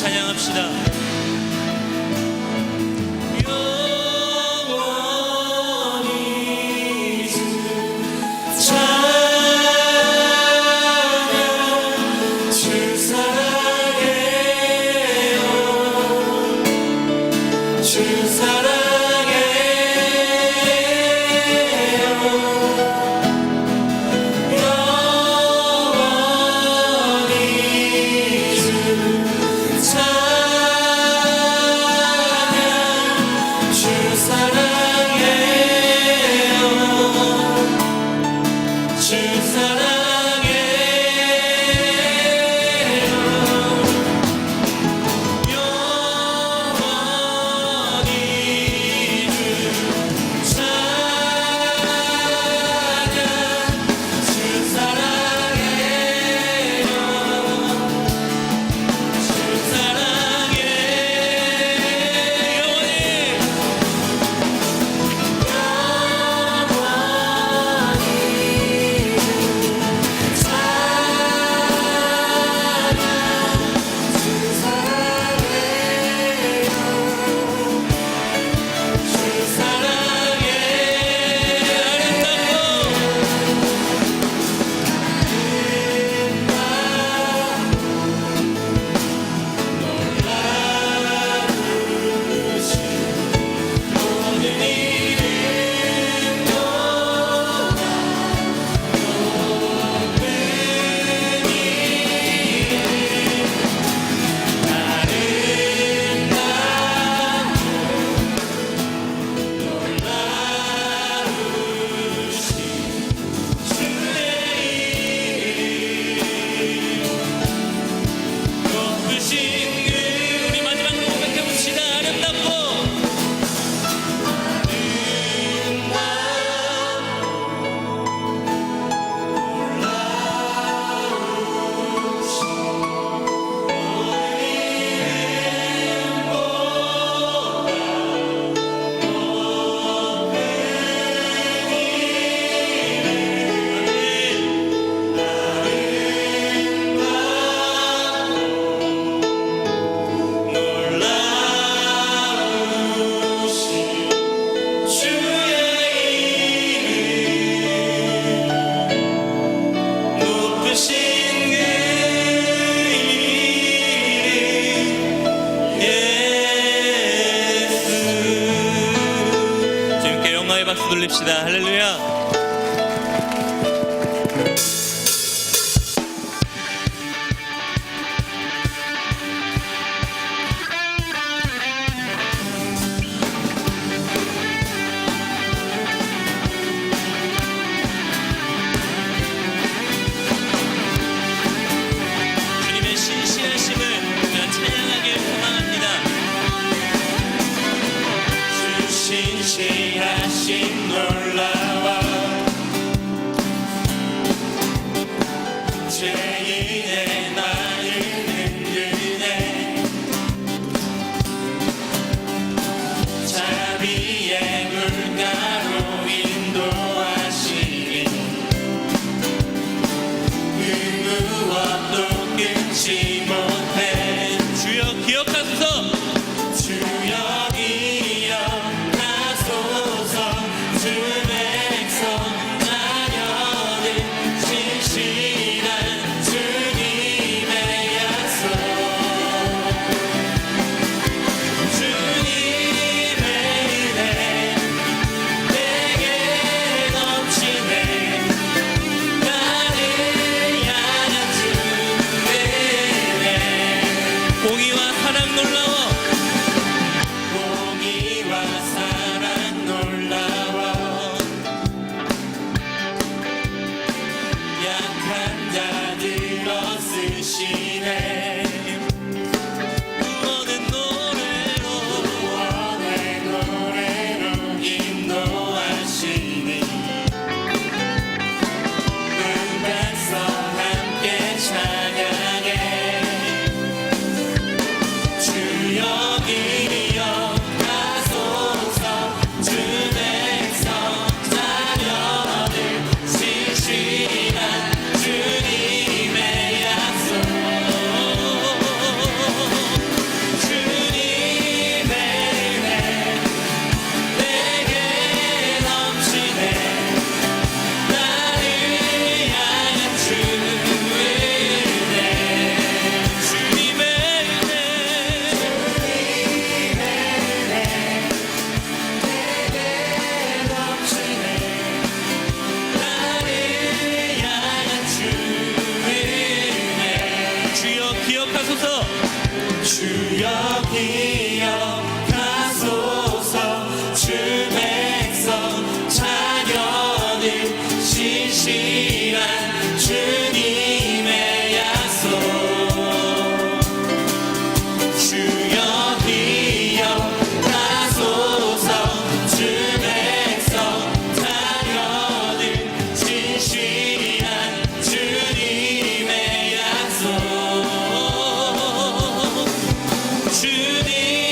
찬양합시다. 영원히 찬양 주 사랑해요 주 사랑해요 영원히 주 찬양 주 사랑해요 주 사랑해요 영원히 주 찬양 주 사랑해요 주 사랑해요 우리 마지막으로 고백해봅시다. 아름답고 주님께 영광의 박수 돌립시다. 할렐루야. 주님의 신실하심을 우리가 찬양하길 소망합니다. 주 신실하심 놀라워 죄인의 나를 흔드네 자비의 물가로 인도하시니 그 무엇도 끊지 못해 주여 기억하소서 주여 기억하소서 주 백성 자녀들 신실한 주님의 약속 주님의 은혜 내게 넘치네 나를 향한 주의 은혜 공의와 사랑 놀라워 기억하소서 주 백성 자녀들 신실한 주님의 약속 주여 기억하소서 주 백성 자녀들 진실한 주님의 약속 주님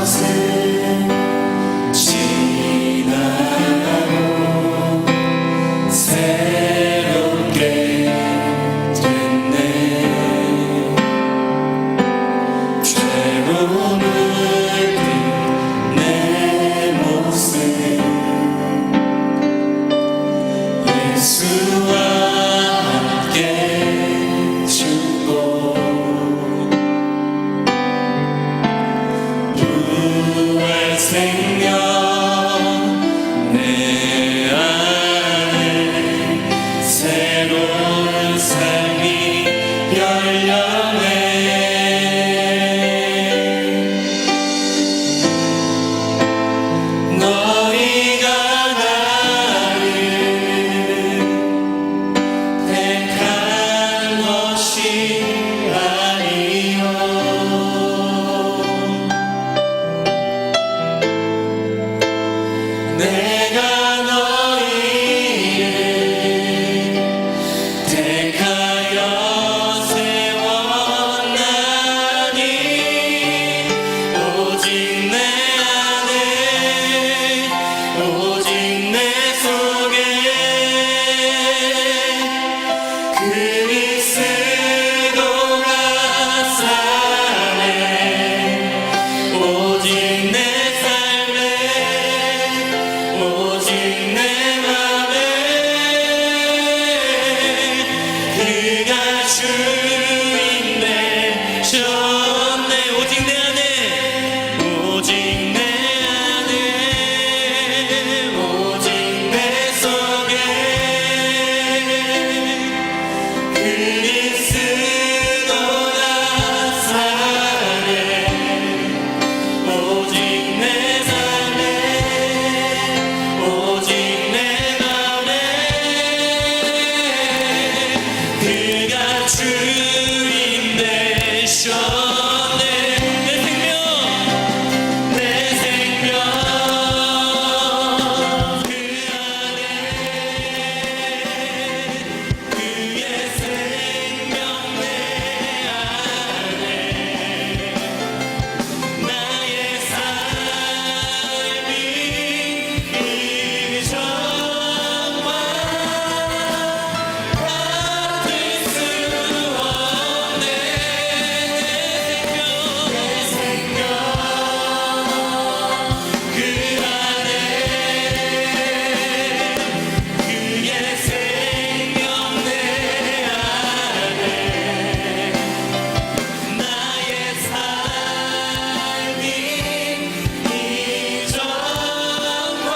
것을 지나고 새롭게 됐네. 죄로 물든 내 모습 예수와 함께 죽고 부활 생명 내 안에 새로운 삶이 열려네. 너희가 나를 택한 것이 아니요 내가 너희를 택하여 세웠나니 오직 내 안에 오직 내 속에 그리스도가 사네. 오직 내 삶에 오직 내 맘에 그가 주인 되셨네. 오직 내 안에 오직 내 안에 오직 내 속에 그리스도가 사네. 오직 내 삶에 오직 내 맘에 그가 주인 되셨네. 내 생명 그 안에 그의 생명 내 안에 나의 삶이 이전과 같을 수 없네. 내 생명 그 안에 그의 생명 내 안에 나의 삶이 이전과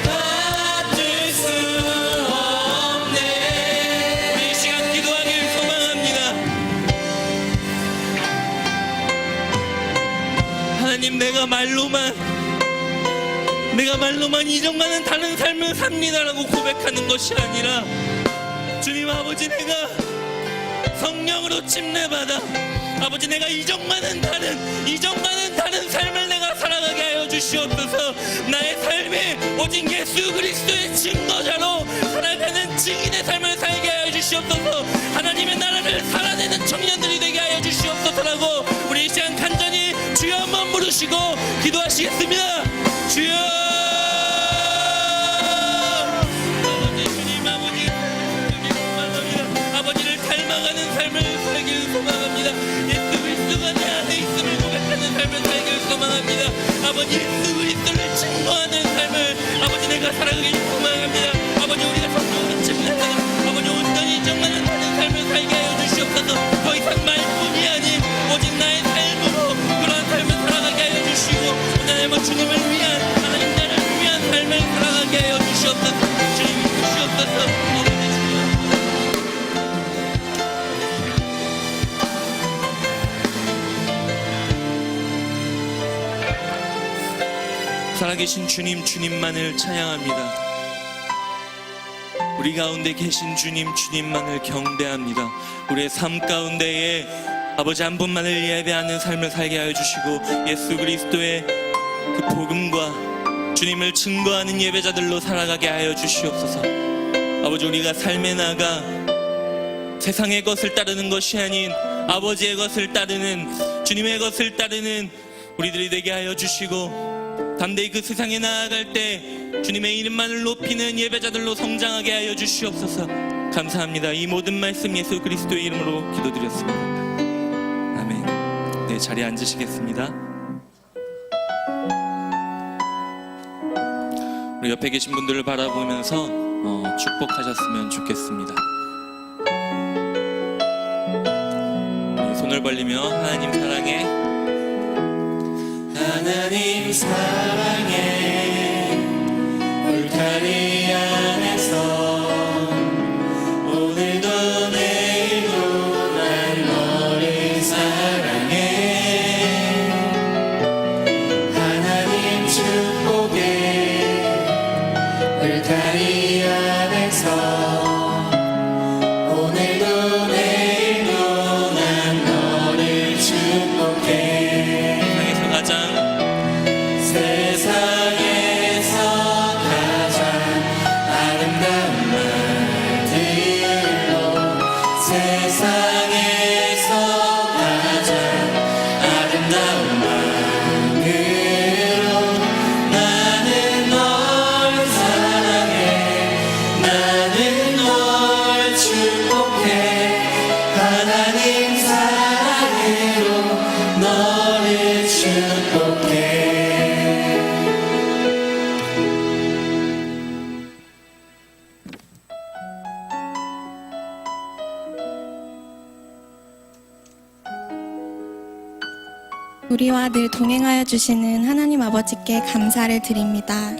같을 수 없네. 우리 이 시간 기도하길 소망합니다. 하나님, 내가 말로만 이전과는 다른 삶을 삽니다라고 고백하는 것이 아니라 주님 아버지, 내가 성령으로 침례받아 아버지 내가 이전과는 다른 삶을 내가 살아가게 하여 주시옵소서. 나의 삶이 오직 예수 그리스도의 증거자로 살아가는 증인의 삶을 살게 하여 주시옵소서. 하나님의 나라를 살아내는 청년들이 되게 하여 주시옵소서라고 우리 이 시간 간절히 주여 한번 부르시고 기도하시겠습니다. 주여 아버지, 주님 아버지, 주님 소망합니다. 아버지를 닮아가는 삶을 살길 소망합니다. 예수 그리스도가 내 안에 있음을 고백하는 삶을 살길 소망합니다. 아버지, 예수 그리스도를 증거하는 삶을 아버지 내가 살아가길 소망합니다. 아버지, 우리가 성령으로 침례받아 아버지 온전히 정하는 삶을 살게 하여 주시옵소서. 더 이상 말뿐이 아닌 오직 나의 삶으로 그러한 삶을 살아가게 하여 주시고 하나님은 주님을 위한 하나님 나라를 위한 삶을 살아가게 하여 주시옵소서. 주님 주시옵소서. 살아계신 주님, 주님만을 찬양합니다. 우리 가운데 계신 주님, 주님만을 경배합니다. 우리의 삶 가운데에 아버지 한 분만을 예배하는 삶을 살게 하여 주시고 예수 그리스도의 그 복음과 주님을 증거하는 예배자들로 살아가게 하여 주시옵소서. 아버지, 우리가 삶에 나가 세상의 것을 따르는 것이 아닌 아버지의 것을 따르는, 주님의 것을 따르는 우리들이 되게 하여 주시고 담대히 그 세상에 나아갈 때 주님의 이름만을 높이는 예배자들로 성장하게 하여 주시옵소서. 감사합니다. 이 모든 말씀 예수 그리스도의 이름으로 기도드렸습니다. 아멘. 네, 자리에 앉으시겠습니다. 우리 옆에 계신 분들을 바라보면서 축복하셨으면 좋겠습니다. 손을 벌리며 하나님 사랑해, 하나님 사랑해, 울타리 안에서 오늘도 내일도 난 너를 사랑해. 하나님 축복에 울타리 안에서 오늘도 내일도 난 너를 축복해. 세상에서 가장 아름다운 말들로, 세상에서 가장 아름다운 마음으로 나는 널 사랑해, 나는 널 축복해. 하나님 사랑으로 너를 축복해. 우리와 늘 동행하여 주시는 하나님 아버지께 감사를 드립니다.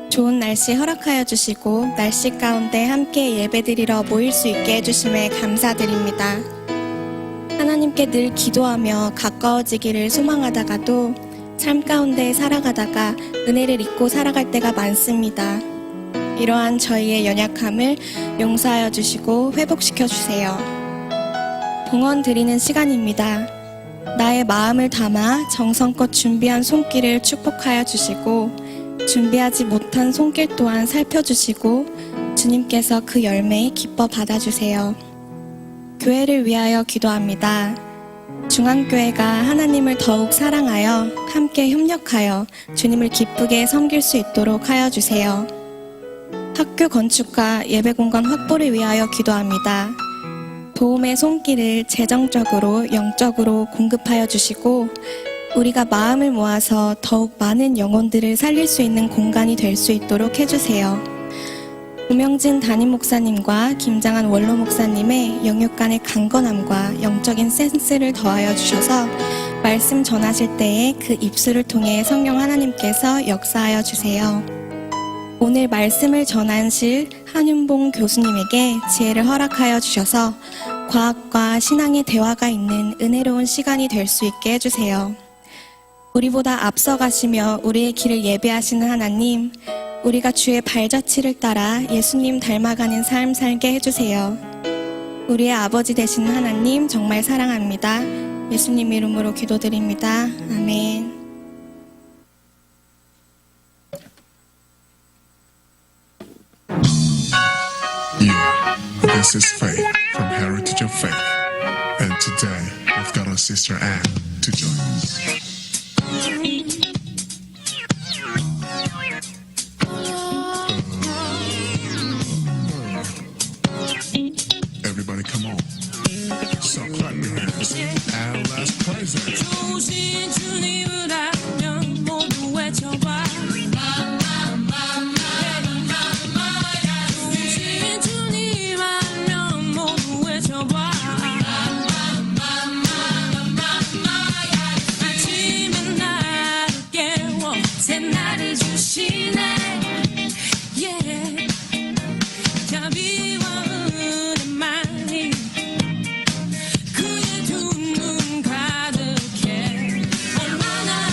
좋은 날씨 허락하여 주시고 날씨 가운데 함께 예배드리러 모일 수 있게 해주심에 감사드립니다. 하나님께 늘 기도하며 가까워지기를 소망하다가도 삶 가운데 살아가다가 은혜를 잊고 살아갈 때가 많습니다. 이러한 저희의 연약함을 용서하여 주시고 회복시켜 주세요. 봉헌 드리는 시간입니다. 나의 마음을 담아 정성껏 준비한 손길을 축복하여 주시고 준비하지 못한 손길 또한 살펴주시고 주님께서 그 열매 기뻐 받아주세요. 교회를 위하여 기도합니다. 중앙교회가 하나님을 더욱 사랑하여 함께 협력하여 주님을 기쁘게 섬길 수 있도록 하여 주세요. 학교 건축과 예배공간 확보를 위하여 기도합니다. 도움의 손길을 재정적으로 영적으로 공급하여 주시고 우리가 마음을 모아서 더욱 많은 영혼들을 살릴 수 있는 공간이 될 수 있도록 해주세요. 우명진 담임 목사님과 김장한 원로 목사님의 영육간의 강건함과 영적인 센스를 더하여 주셔서 말씀 전하실 때에 그 입술을 통해 성령 하나님께서 역사하여 주세요. 오늘 말씀을 전하실 한윤봉 교수님에게 지혜를 허락하여 주셔서 과학과 신앙의 대화가 있는 은혜로운 시간이 될 수 있게 해주세요. 우리보다 앞서가시며 우리의 길을 예배하시는 하나님, 우리가 주의 발자취를 따라 예수님 닮아가는 삶 살게 해주세요. 우리의 아버지 되시는 하나님 정말 사랑합니다. 예수님 이름으로 기도드립니다. 아멘. This is Faith from Heritage of Faith, and today we've got our sister Anne to join us. Everybody come on. So clap your hands and let's praise it. 좋으신 주님을 알면 모두 외쳐봐. 좋으신 주님 알면 모두 외쳐봐. 아침에 나를 깨워 새날을 주시네. Yeah. 자비와 은혜만이 그의 두 눈 가득해. 얼마나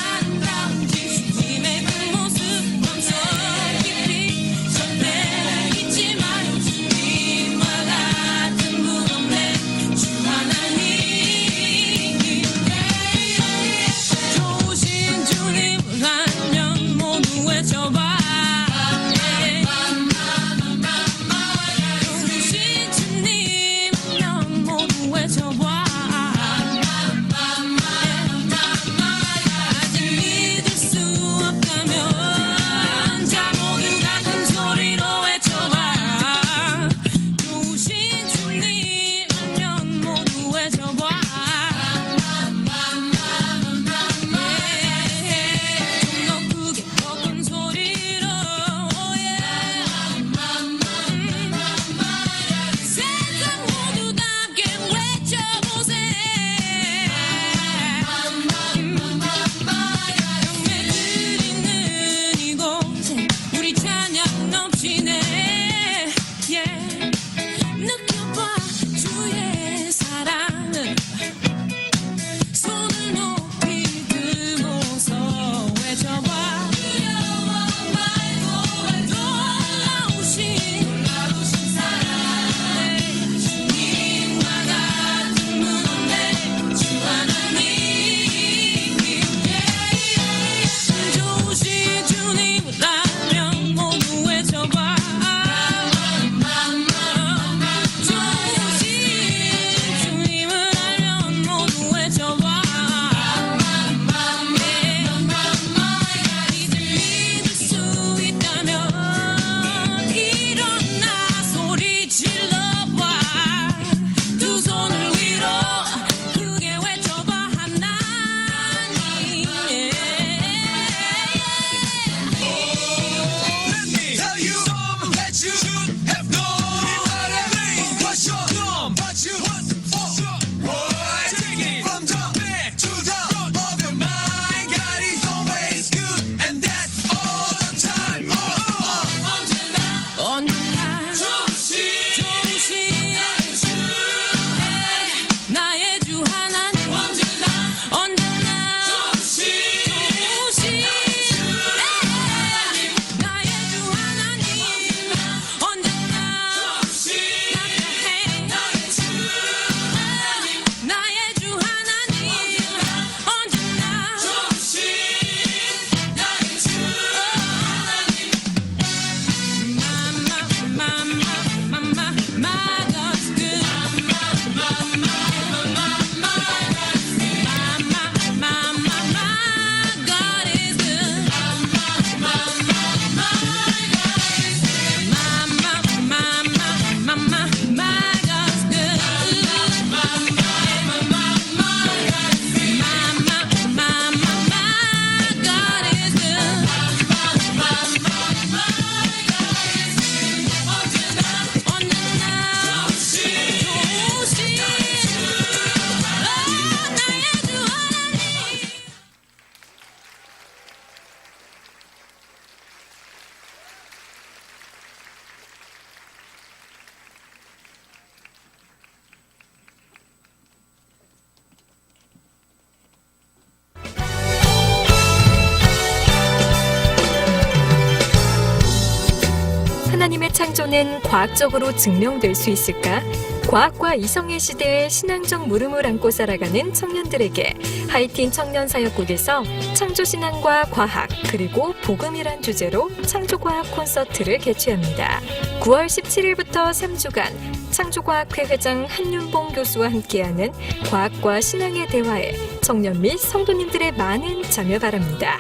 창조는 과학적으로 증명될 수 있을까? 과학과 이성의 시대에 신앙적 물음을 안고 살아가는 청년들에게 하이틴 청년사역국에서 창조신앙과 과학 그리고 복음이란 주제로 창조과학 콘서트를 개최합니다. 9월 17일부터 3주간 창조과학회 회장 한윤봉 교수와 함께하는 과학과 신앙의 대화에 청년 및 성도님들의 많은 참여 바랍니다.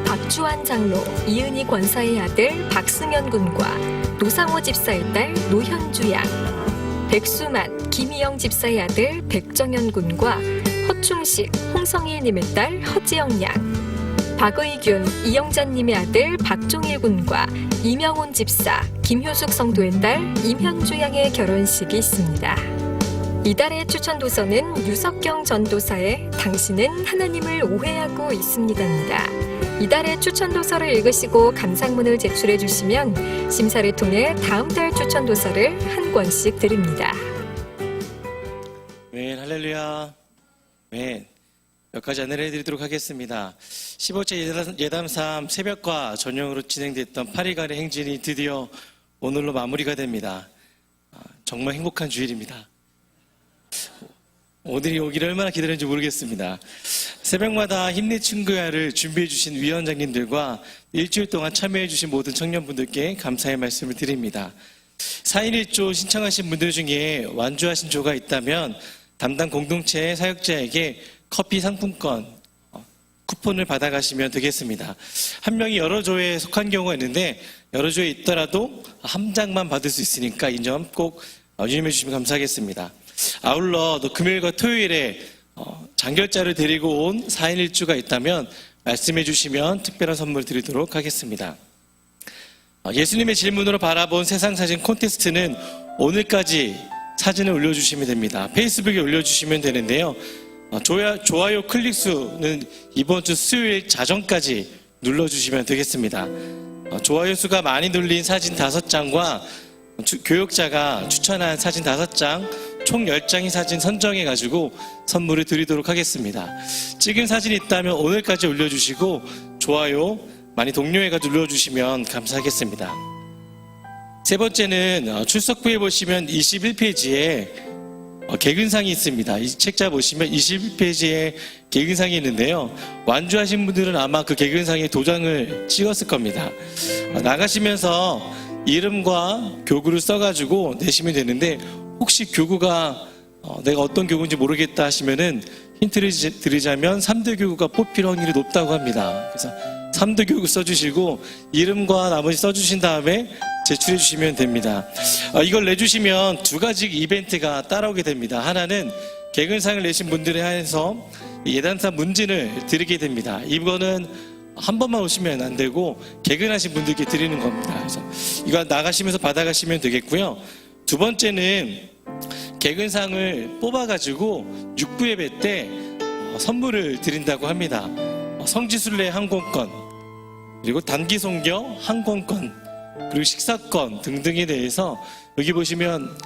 박주환 장로, 이은희 권사의 아들 박승현 군과 노상호 집사의 딸 노현주 양, 백수만, 김희영 집사의 아들 백정현 군과 허충식, 홍성일님의 딸 허지영 양, 박의균, 이영자님의 아들 박종일 군과 이명훈 집사, 김효숙 성도의 딸 임현주 양의 결혼식이 있습니다. 이달의 추천 도서는 유석경 전도사의 당신은 하나님을 오해하고 있습니다입니다. 이달의 추천 도서를 읽으시고 감상문을 제출해 주시면 심사를 통해 다음 달 추천 도서를 한 권씩 드립니다. 아멘, 할렐루야. 아멘. 몇 가지 안내를 해드리도록 하겠습니다. 15째 예담3 새벽과 저녁으로 진행됐던 8일간의 행진이 드디어 오늘로 마무리가 됩니다. 정말 행복한 주일입니다. 오늘이 오기를 얼마나 기다렸는지 모르겠습니다. 새벽마다 힘내 친구야를 준비해 주신 위원장님들과 일주일 동안 참여해 주신 모든 청년분들께 감사의 말씀을 드립니다. 4인 1조 신청하신 분들 중에 완주하신 조가 있다면 담당 공동체 사역자에게 커피 상품권 쿠폰을 받아가시면 되겠습니다. 한 명이 여러 조에 속한 경우가 있는데 여러 조에 있더라도 한 장만 받을 수 있으니까 이 점 꼭 유념해 주시면 감사하겠습니다. 아울러 또 금요일과 토요일에 장결자를 데리고 온 4인 1주가 있다면 말씀해 주시면 특별한 선물 드리도록 하겠습니다. 예수님의 질문으로 바라본 세상사진 콘테스트는 오늘까지 사진을 올려주시면 됩니다. 페이스북에 올려주시면 되는데요. 좋아요 클릭수는 이번 주 수요일 자정까지 눌러주시면 되겠습니다. 좋아요 수가 많이 눌린 사진 5장과 교역자가 추천한 사진 5장 총 10장의 사진 선정해가지고 선물을 드리도록 하겠습니다. 찍은 사진이 있다면 오늘까지 올려주시고 좋아요 많이 독려해가지고 눌러주시면 감사하겠습니다. 세 번째는 출석부에 보시면 21페이지에 개근상이 있습니다. 이 책자 보시면 21페이지에 개근상이 있는데요. 완주하신 분들은 아마 그 개근상에 도장을 찍었을 겁니다. 나가시면서 이름과 교구를 써가지고 내시면 되는데 혹시 교구가 내가 어떤 교구인지 모르겠다 하시면은 힌트를 드리자면 3대 교구가 뽑힐 확률이 높다고 합니다. 그래서 3대 교구 써주시고 이름과 나머지 써주신 다음에 제출해 주시면 됩니다. 이걸 내주시면 두 가지 이벤트가 따라오게 됩니다. 하나는 개근상을 내신 분들에 한해서 예단사 문진을 드리게 됩니다. 이거는 한 번만 오시면 안 되고 개근하신 분들께 드리는 겁니다. 그래서 이거 나가시면서 받아가시면 되겠고요. 두 번째는 개근상을 뽑아가지고 6부 예배 때 선물을 드린다고 합니다. 성지순례 항공권, 그리고 단기송교 항공권, 그리고 식사권 등등에 대해서 여기 보시면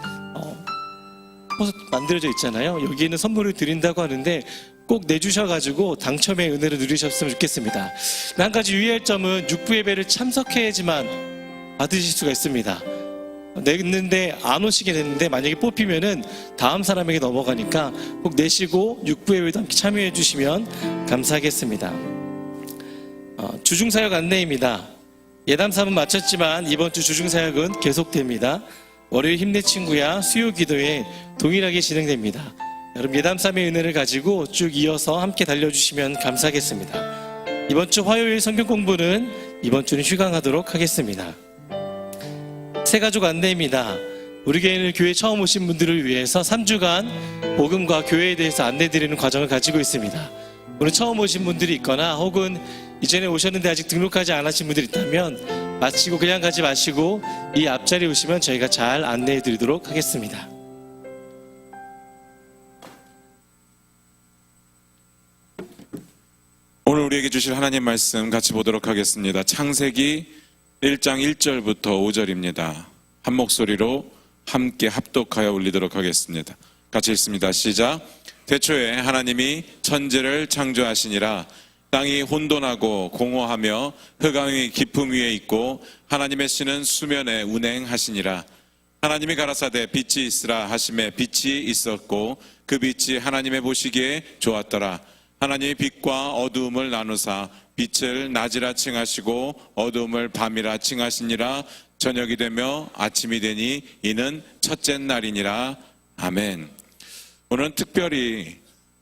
만들어져 있잖아요. 여기에는 선물을 드린다고 하는데 꼭 내주셔가지고 당첨의 은혜를 누리셨으면 좋겠습니다. 한 가지 유의할 점은 6부 예배를 참석해야지만 받으실 수가 있습니다. 냈는데 안 오시게 됐는데 만약에 뽑히면은 다음 사람에게 넘어가니까 꼭 내시고 6부 예배도 함께 참여해 주시면 감사하겠습니다. 주중사역 안내입니다. 예담3은 마쳤지만 이번 주 주중사역은 계속됩니다. 월요일 힘내 친구야 수요 기도회 동일하게 진행됩니다. 여러분 예담3의 은혜를 가지고 쭉 이어서 함께 달려주시면 감사하겠습니다. 이번 주 화요일 성경 공부는 이번 주는 휴강하도록 하겠습니다. 새가족 안내입니다. 우리 교회 처음 오신 분들을 위해서 3주간 복음과 교회에 대해서 안내드리는 과정을 가지고 있습니다. 오늘 처음 오신 분들이 있거나 혹은 이전에 오셨는데 아직 등록하지 않으신 분들이 있다면 마치고 그냥 가지 마시고 이 앞자리에 오시면 저희가 잘 안내해 드리도록 하겠습니다. 오늘 우리에게 주실 하나님 말씀 같이 보도록 하겠습니다. 창세기 1장 1절부터 5절입니다. 한 목소리로 함께 합독하여 올리도록 하겠습니다. 같이 읽습니다. 시작. 태초에 하나님이 천지를 창조하시니라. 땅이 혼돈하고 공허하며 흑암이 깊음 위에 있고 하나님의 신은 수면에 운행하시니라. 하나님이 가라사대 빛이 있으라 하심에 빛이 있었고 그 빛이 하나님의 보시기에 좋았더라. 하나님이 빛과 어두움을 나누사 빛을 낮이라 칭하시고 어두움을 밤이라 칭하시니라. 저녁이 되며 아침이 되니 이는 첫째 날이니라. 아멘. 오늘은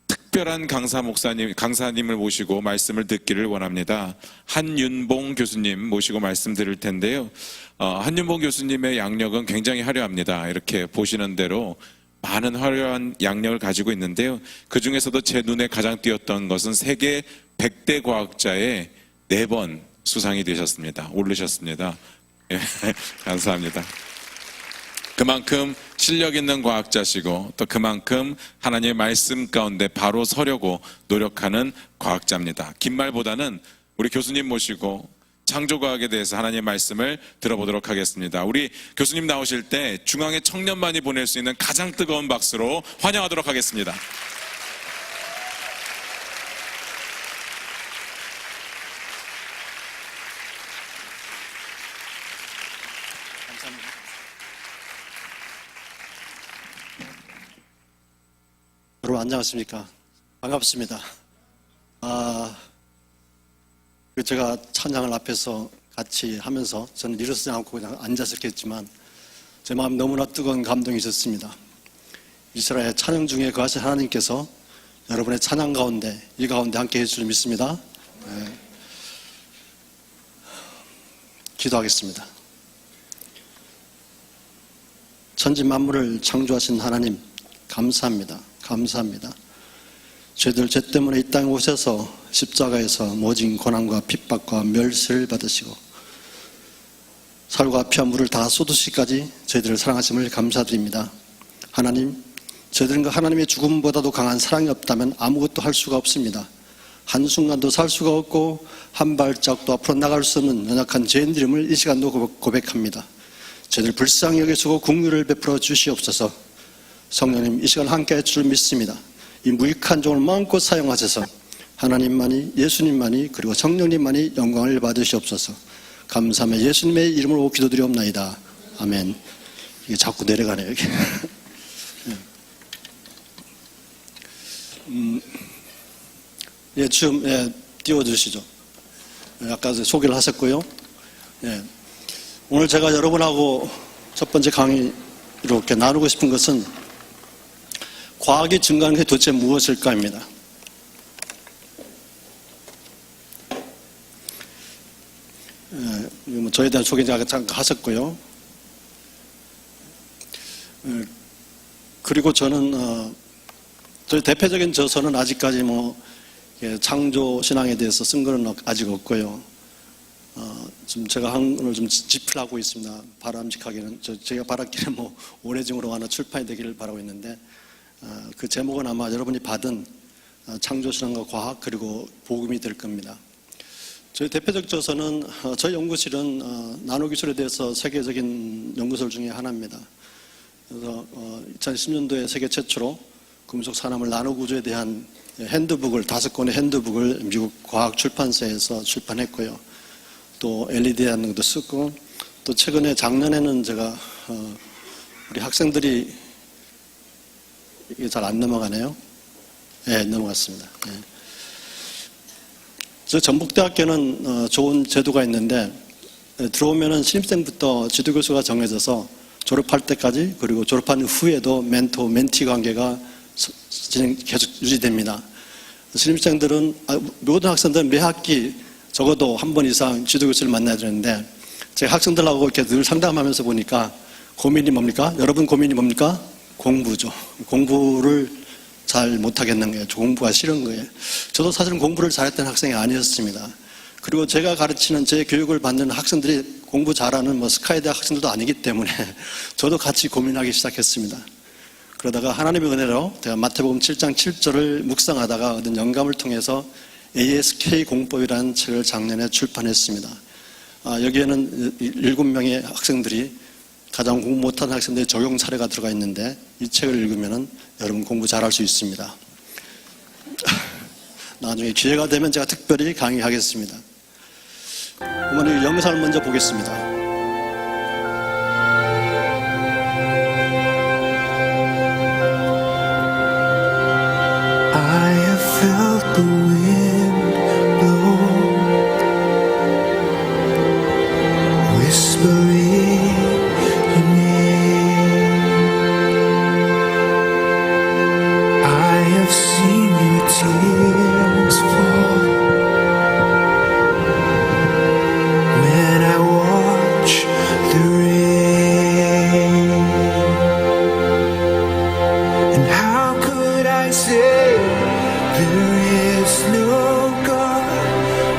특별한 강사님을 모시고 말씀을 듣기를 원합니다. 한윤봉 교수님 모시고 말씀 드릴 텐데요. 한윤봉 교수님의 양력은 굉장히 화려합니다. 이렇게 보시는 대로 많은 화려한 양력을 가지고 있는데요. 그 중에서도 제 눈에 가장 띄었던 것은 세계 100대 과학자의 4번 수상이 되셨습니다. 오르셨습니다. 예, 감사합니다. 그만큼 실력 있는 과학자시고 또 그만큼 하나님의 말씀 가운데 바로 서려고 노력하는 과학자입니다. 긴 말보다는 우리 교수님 모시고 창조과학에 대해서 하나님의 말씀을 들어보도록 하겠습니다. 우리 교수님 나오실 때 중앙에 청년만이 보낼 수 있는 가장 뜨거운 박수로 환영하도록 하겠습니다. 여러분 안녕하십니까? 반갑습니다. 제가 찬양을 앞에서 같이 하면서 저는 일어서지 않고 그냥 앉아서 했지만 제 마음 너무나 뜨거운 감동이 있었습니다. 이스라엘 찬양 중에 거하신 하나님께서 여러분의 찬양 가운데 이 가운데 함께 해줄 줄 믿습니다. 네. 기도하겠습니다. 천지 만물을 창조하신 하나님 감사합니다. 감사합니다. 죄들 죄 때문에 이 땅에 오셔서 십자가에서 모진 고난과 핍박과 멸시를 받으시고 살과 피와 물을 다 쏟으시기까지 저희들을 사랑하심을 감사드립니다. 하나님, 저희들과 하나님의 죽음보다도 강한 사랑이 없다면 아무것도 할 수가 없습니다. 한순간도 살 수가 없고 한 발짝도 앞으로 나갈 수 없는 연약한 죄인들임을 이 시간도 고백합니다. 저희들 불쌍히 여기시고 긍휼을 베풀어 주시옵소서. 성령님, 이 시간 함께 할 줄 믿습니다. 이 무익한 종을 마음껏 사용하셔서 하나님만이, 예수님만이, 그리고 성령님만이 영광을 받으시옵소서. 감사하며 예수님의 이름으로 기도드리옵나이다. 아멘. 이게 자꾸 내려가네요, 여기. 지금 띄워주시죠. 아까 소개를 하셨고요. 오늘 제가 여러분하고 첫 번째 강의 이렇게 나누고 싶은 것은 과학이 증가하는 게 도대체 무엇일까입니다. 저에 대한 소개 잠깐 하셨고요. 그리고 저는 저희 대표적인 저서는 아직까지 창조 신앙에 대해서 쓴 거는 아직 없고요. 좀 제가 오늘 좀 집필 하고 있습니다. 바람직하게는 제가 바랐기는 오래중으로 하나 출판이 되기를 바라고 있는데 그 제목은 아마 여러분이 받은 창조 신앙과 과학 그리고 복음이 될 겁니다. 저희 대표적 저서는 저희 연구실은 나노기술에 대해서 세계적인 연구소 중에 하나입니다. 그래서 2010년도에 세계 최초로 금속 산화물 나노구조에 대한 핸드북을 5권의 핸드북을 미국 과학 출판사에서 출판했고요. 또 LED에 하는 것도 쓰고 또 최근에 작년에는 제가 우리 학생들이 이게 잘 안 넘어가네요. 네, 넘어갔습니다. 네. 저 전북대학교는 좋은 제도가 있는데 들어오면은 신입생부터 지도교수가 정해져서 졸업할 때까지 그리고 졸업한 후에도 멘토 멘티 관계가 계속 유지됩니다. 신입생들은 모든 학생들은 매 학기 적어도 한 번 이상 지도교수를 만나야 되는데 제가 학생들하고 이렇게 늘 상담하면서 보니까 고민이 뭡니까? 여러분 고민이 뭡니까? 공부죠. 공부를 잘 못하겠는 거예요. 공부가 싫은 거예요. 저도 사실은 공부를 잘했던 학생이 아니었습니다. 그리고 제가 가르치는 제 교육을 받는 학생들이 공부 잘하는 스카이대학 학생들도 아니기 때문에 저도 같이 고민하기 시작했습니다. 그러다가 하나님의 은혜로 제가 마태복음 7장 7절을 묵상하다가 얻은 영감을 통해서 ASK 공법이라는 책을 작년에 출판했습니다. 여기에는 7명의 학생들이 가장 공부 못하는 학생들의 적용 사례가 들어가 있는데 이 책을 읽으면 여러분 공부 잘할 수 있습니다. 나중에 기회가 되면 제가 특별히 강의하겠습니다. 어머니 영상을 먼저 보겠습니다. I have felt the wind blow, whispering your name. I have seen your tears fall when I watch the rain. And how could I say there is no God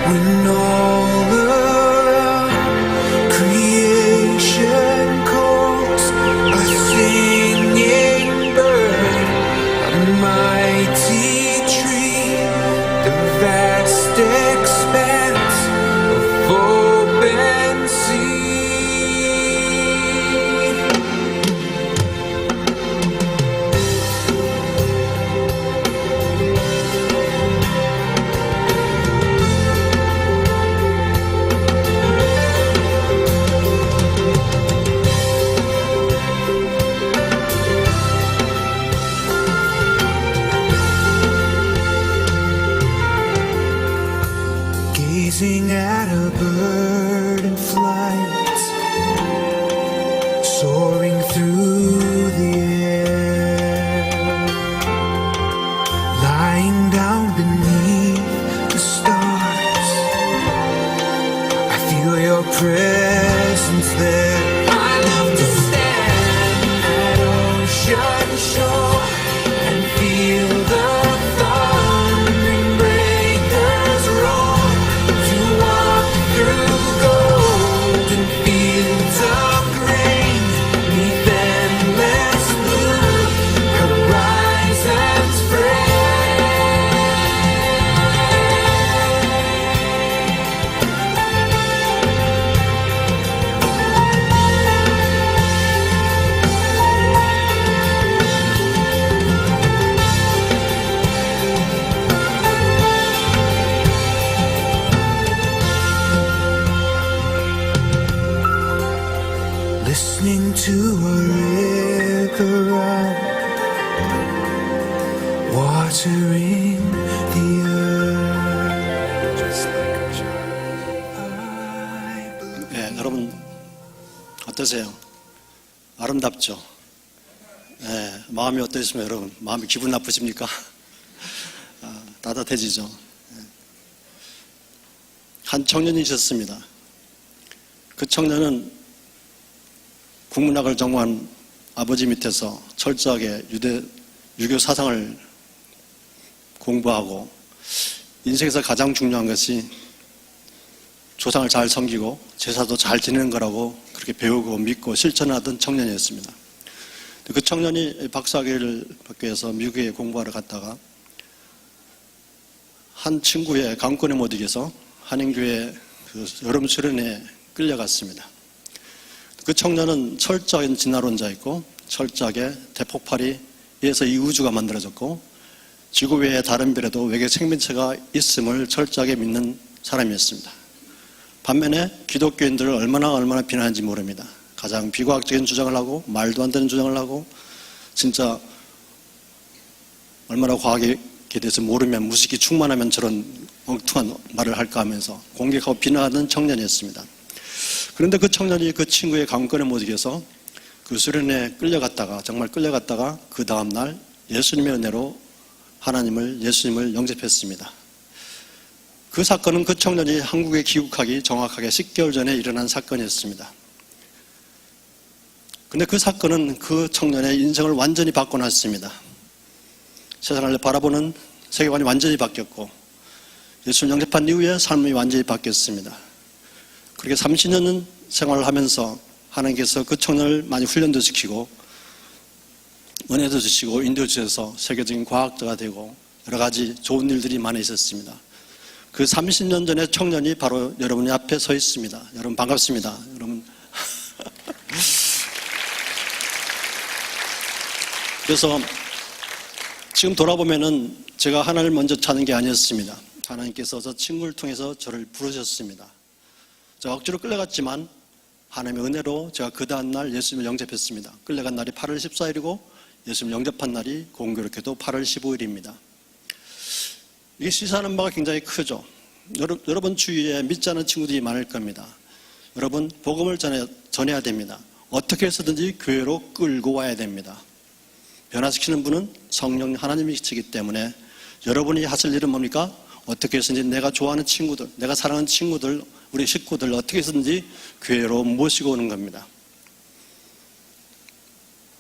when all around creation calls a singing bird, a mighty tree, the vast expanse of open sea? Gazing at a bird in flight, soaring through the air, lying down beneath the stars. I feel your presence there. I love to stand at ocean shore and feel the thundering breakers roar, to walk through golden fields of grain, neath endless blue horizons frame. Listening to a river run, watering the earth, just like a child. 예, 여러분 어떠세요? 아름답죠? 예, 마음이 어떠십니까, 여러분? 마음이 기분 나쁘십니까? 따뜻해지죠? 예. 한 청년이 있었습니다. 그 청년은 국문학을 전공한 아버지 밑에서 철저하게 유교 사상을 공부하고, 인생에서 가장 중요한 것이 조상을 잘 섬기고 제사도 잘 지내는 거라고 그렇게 배우고 믿고 실천하던 청년이었습니다. 그 청년이 박사학위를 받기 위해서 미국에 공부하러 갔다가 한 친구의 강권에 못 이겨서 한인교회 그 여름 수련회에 끌려갔습니다. 그 청년은 철저한 진화론자였고, 철저하게 대폭발이 위에서 이 우주가 만들어졌고 지구 외의 다른 별에도 외계 생명체가 있음을 철저하게 믿는 사람이었습니다. 반면에 기독교인들을 얼마나 비난하는지 모릅니다. 가장 비과학적인 주장을 하고 말도 안 되는 주장을 하고, 진짜 얼마나 과학에 대해서 모르면, 무식이 충만하면 저런 엉뚱한 말을 할까 하면서 공격하고 비난하던 청년이었습니다. 그런데 그 청년이 그 친구의 강권에 못 이겨서 그 수련회에 정말 끌려갔다가 그 다음날 예수님의 은혜로 예수님을 영접했습니다. 그 사건은 그 청년이 한국에 귀국하기 정확하게 10개월 전에 일어난 사건이었습니다. 근데 그 사건은 그 청년의 인생을 완전히 바꿔놨습니다. 세상을 바라보는 세계관이 완전히 바뀌었고, 예수를 영접한 이후에 삶이 완전히 바뀌었습니다. 그렇게 30년 생활을 하면서 하나님께서 그 청년을 많이 훈련도 시키고 은혜도 주시고 인도 주셔서 세계적인 과학자가 되고 여러 가지 좋은 일들이 많이 있었습니다. 그 30년 전의 청년이 바로 여러분의 앞에 서 있습니다. 여러분 반갑습니다. 여러분. 그래서 지금 돌아보면은 제가 하나님을 먼저 찾는 게 아니었습니다. 하나님께서 저 친구를 통해서 저를 부르셨습니다. 제가 억지로 끌려갔지만 하나님의 은혜로 제가 그 다음날 예수님을 영접했습니다. 끌려간 날이 8월 14일이고 예수님을 영접한 날이 공교롭게도 8월 15일입니다. 이게 시사하는 바가 굉장히 크죠. 여러분 주위에 믿지 않는 친구들이 많을 겁니다. 여러분 복음을 전해야 됩니다. 어떻게 해서든지 교회로 끌고 와야 됩니다. 변화시키는 분은 성령 하나님이시기 때문에 여러분이 하실 일은 뭡니까? 어떻게 해서든지 내가 좋아하는 친구들, 내가 사랑하는 친구들, 우리 식구들 어떻게 해서든지 교회로 모시고 오는 겁니다.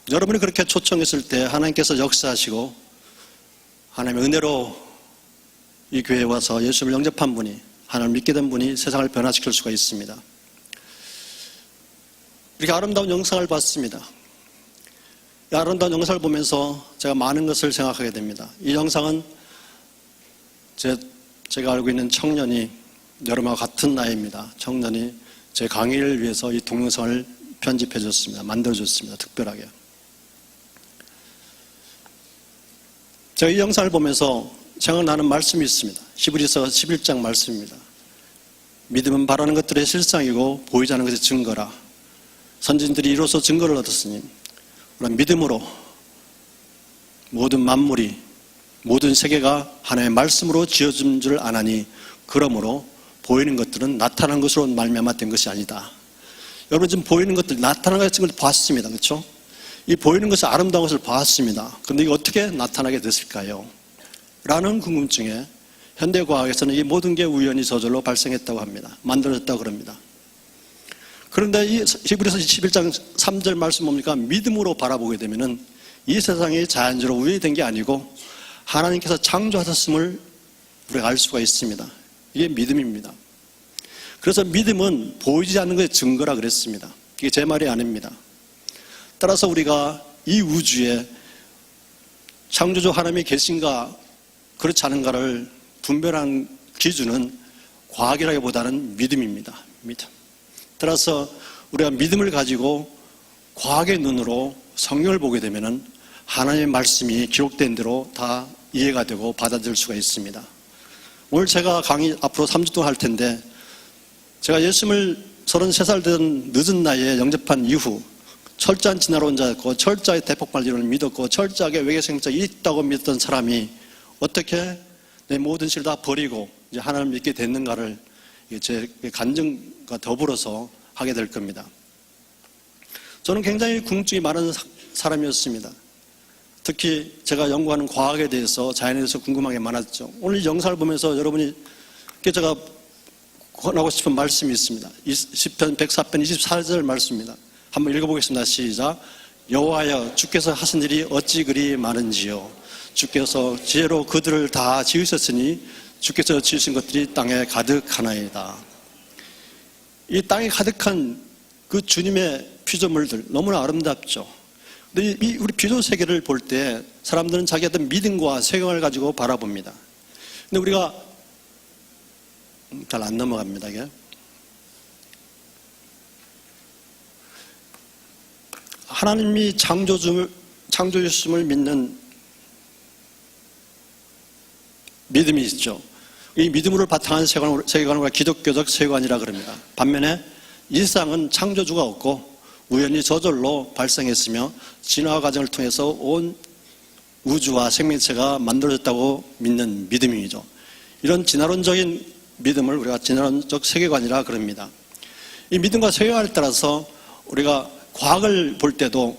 여러분이 그렇게 초청했을 때 하나님께서 역사하시고 하나님의 은혜로 이 교회에 와서 예수님을 영접한 분이, 하나님을 믿게 된 분이 세상을 변화시킬 수가 있습니다. 이렇게 아름다운 영상을 봤습니다. 이 아름다운 영상을 보면서 제가 많은 것을 생각하게 됩니다. 이 영상은 제가 알고 있는 청년이, 여러분과 같은 나이입니다. 청년이 제 강의를 위해서 이 동영상을 편집해 줬습니다. 만들어 줬습니다. 특별하게. 제가 이 영상을 보면서 생각나는 말씀이 있습니다. 히브리서 11장 말씀입니다. 믿음은 바라는 것들의 실상이고 보이지 않는 것의 증거라. 선진들이 이로써 증거를 얻었으니 우리는 믿음으로 모든 만물이, 모든 세계가 하나님의 말씀으로 지어진 줄 아나니 그러므로 보이는 것들은 나타난 것으로 말미암아 된 것이 아니다. 여러분 지금 보이는 것들, 나타난 것을 봤습니다. 그렇죠? 이 보이는 것이 아름다운 것을 봤습니다. 그런데 이게 어떻게 나타나게 됐을까요? 라는 궁금증에 현대과학에서는 이 모든 게 우연히 저절로 발생했다고 합니다. 만들어졌다고 그럽니다. 그런데 이 히브리서 11장 3절 말씀 뭡니까? 믿음으로 바라보게 되면은 이 세상이 자연적으로 우연히 된 게 아니고 하나님께서 창조하셨음을 우리가 알 수가 있습니다. 이게 믿음입니다. 그래서 믿음은 보이지 않는 것의 증거라 그랬습니다. 이게 제 말이 아닙니다. 따라서 우리가 이 우주에 창조주 하나님이 계신가 그렇지 않은가를 분별한 기준은 과학이라기보다는 믿음입니다. 믿음. 따라서 우리가 믿음을 가지고 과학의 눈으로 성경을 보게 되면 하나님의 말씀이 기록된 대로 다 이해가 되고 받아들일 수가 있습니다. 오늘 제가 강의 앞으로 3주 동안 할 텐데 제가 예수님을 33살 된 늦은 나이에 영접한 이후 철저한 진화론자였고 철저하게 대폭발론을 믿었고 철저하게 외계생명이 있다고 믿었던 사람이 어떻게 내 모든 실을 다 버리고 이제 하나님을 믿게 됐는가를 제 간증과 더불어서 하게 될 겁니다. 저는 굉장히 궁금증이 많은 사람이었습니다. 특히 제가 연구하는 과학에 대해서, 자연에 대해서 궁금한 게 많았죠. 오늘 이 영상을 보면서 여러분이 제가 권하고 싶은 말씀이 있습니다. 시편 104편 24절 말씀입니다. 한번 읽어보겠습니다. 시작. 여호와여 주께서 하신 일이 어찌 그리 많은지요. 주께서 지혜로 그들을 다 지으셨으니 주께서 지으신 것들이 땅에 가득하나이다. 이 땅에 가득한 그 주님의 피조물들 너무나 아름답죠. 근데 우리 피조 세계를 볼 때 사람들은 자기 어떤 믿음과 세경을 가지고 바라봅니다. 근데 우리가 잘 안 넘어갑니다. 이게. 하나님이 창조주심을 믿는 믿음이 있죠. 이 믿음으로 바탕한 세계관을 우리가 기독교적 세계관이라 그럽니다. 반면에 이 세상은 창조주가 없고 우연히 저절로 발생했으며 진화 과정을 통해서 온 우주와 생명체가 만들어졌다고 믿는 믿음이죠. 이런 진화론적인 믿음을 우리가 진화론적 세계관이라 그럽니다. 이 믿음과 세계관에 따라서 우리가 과학을 볼 때도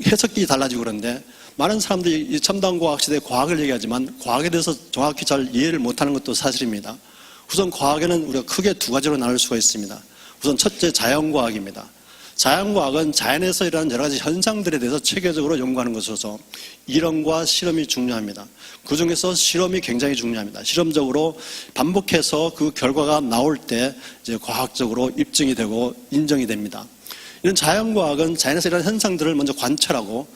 해석이 달라지고 그런데 많은 사람들이 이 첨단 과학 시대에 과학을 얘기하지만 과학에 대해서 정확히 잘 이해를 못하는 것도 사실입니다. 우선 과학에는 우리가 크게 두 가지로 나눌 수가 있습니다. 우선 첫째 자연과학입니다. 자연과학은 자연에서 일어나는 여러 가지 현상들에 대해서 체계적으로 연구하는 것이어서 이론과 실험이 중요합니다. 그중에서 실험이 굉장히 중요합니다. 실험적으로 반복해서 그 결과가 나올 때 이제 과학적으로 입증이 되고 인정이 됩니다. 이런 자연과학은 자연에서 일어나는 현상들을 먼저 관찰하고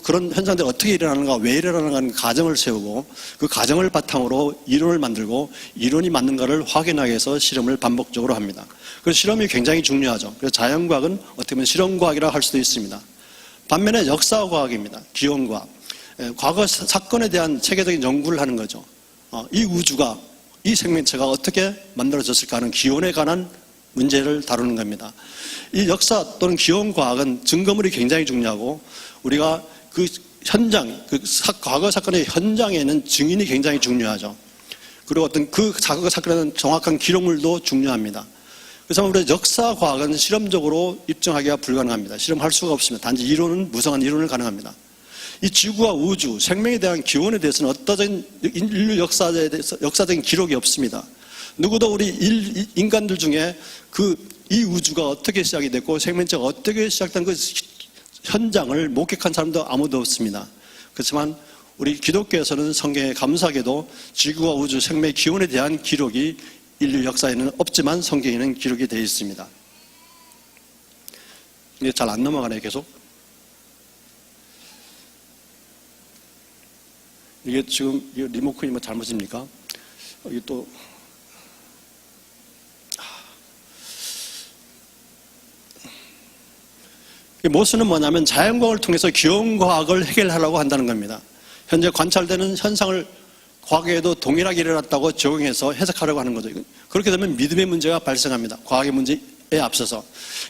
그런 현상들이 어떻게 일어나는가, 왜 일어나는가 하는 가정을 세우고 그 가정을 바탕으로 이론을 만들고 이론이 맞는가를 확인하기 위해서 실험을 반복적으로 합니다. 그래서 실험이 굉장히 중요하죠. 그래서 자연과학은 어떻게 보면 실험과학이라고 할 수도 있습니다. 반면에 역사과학입니다. 기원과학. 과거 사건에 대한 체계적인 연구를 하는 거죠. 이 우주가, 이 생명체가 어떻게 만들어졌을까 하는 기원에 관한 문제를 다루는 겁니다. 이 역사 또는 기원과학은 증거물이 굉장히 중요하고 우리가 그 현장, 과거 사건의 현장에는 증인이 굉장히 중요하죠. 그리고 어떤 그 과거 사건에는 정확한 기록물도 중요합니다. 그래서 우리 역사과학은 실험적으로 입증하기가 불가능합니다. 실험할 수가 없습니다. 단지 이론은 무성한 이론을 가능합니다. 이 지구와 우주, 생명에 대한 기원에 대해서는 어떤 인류 역사에 대해서 역사적인 기록이 없습니다. 누구도 우리 인간들 중에 이 우주가 어떻게 시작이 됐고 생명체가 어떻게 시작된 그 현장을 목격한 사람도 아무도 없습니다. 그렇지만 우리 기독교에서는 성경에 감사하게도 지구와 우주 생명의 기원에 대한 기록이 인류 역사에는 없지만 성경에는 기록이 되어 있습니다. 이게 잘 안 넘어가네요, 계속. 이게 지금 리모컨이 뭐 잘못입니까? 이게 또 모순은 뭐냐면 자연과학을 통해서 기원과학을 해결하려고 한다는 겁니다. 현재 관찰되는 현상을 과거에도 동일하게 일어났다고 적용해서 해석하려고 하는 거죠. 그렇게 되면 믿음의 문제가 발생합니다. 과학의 문제에 앞서서.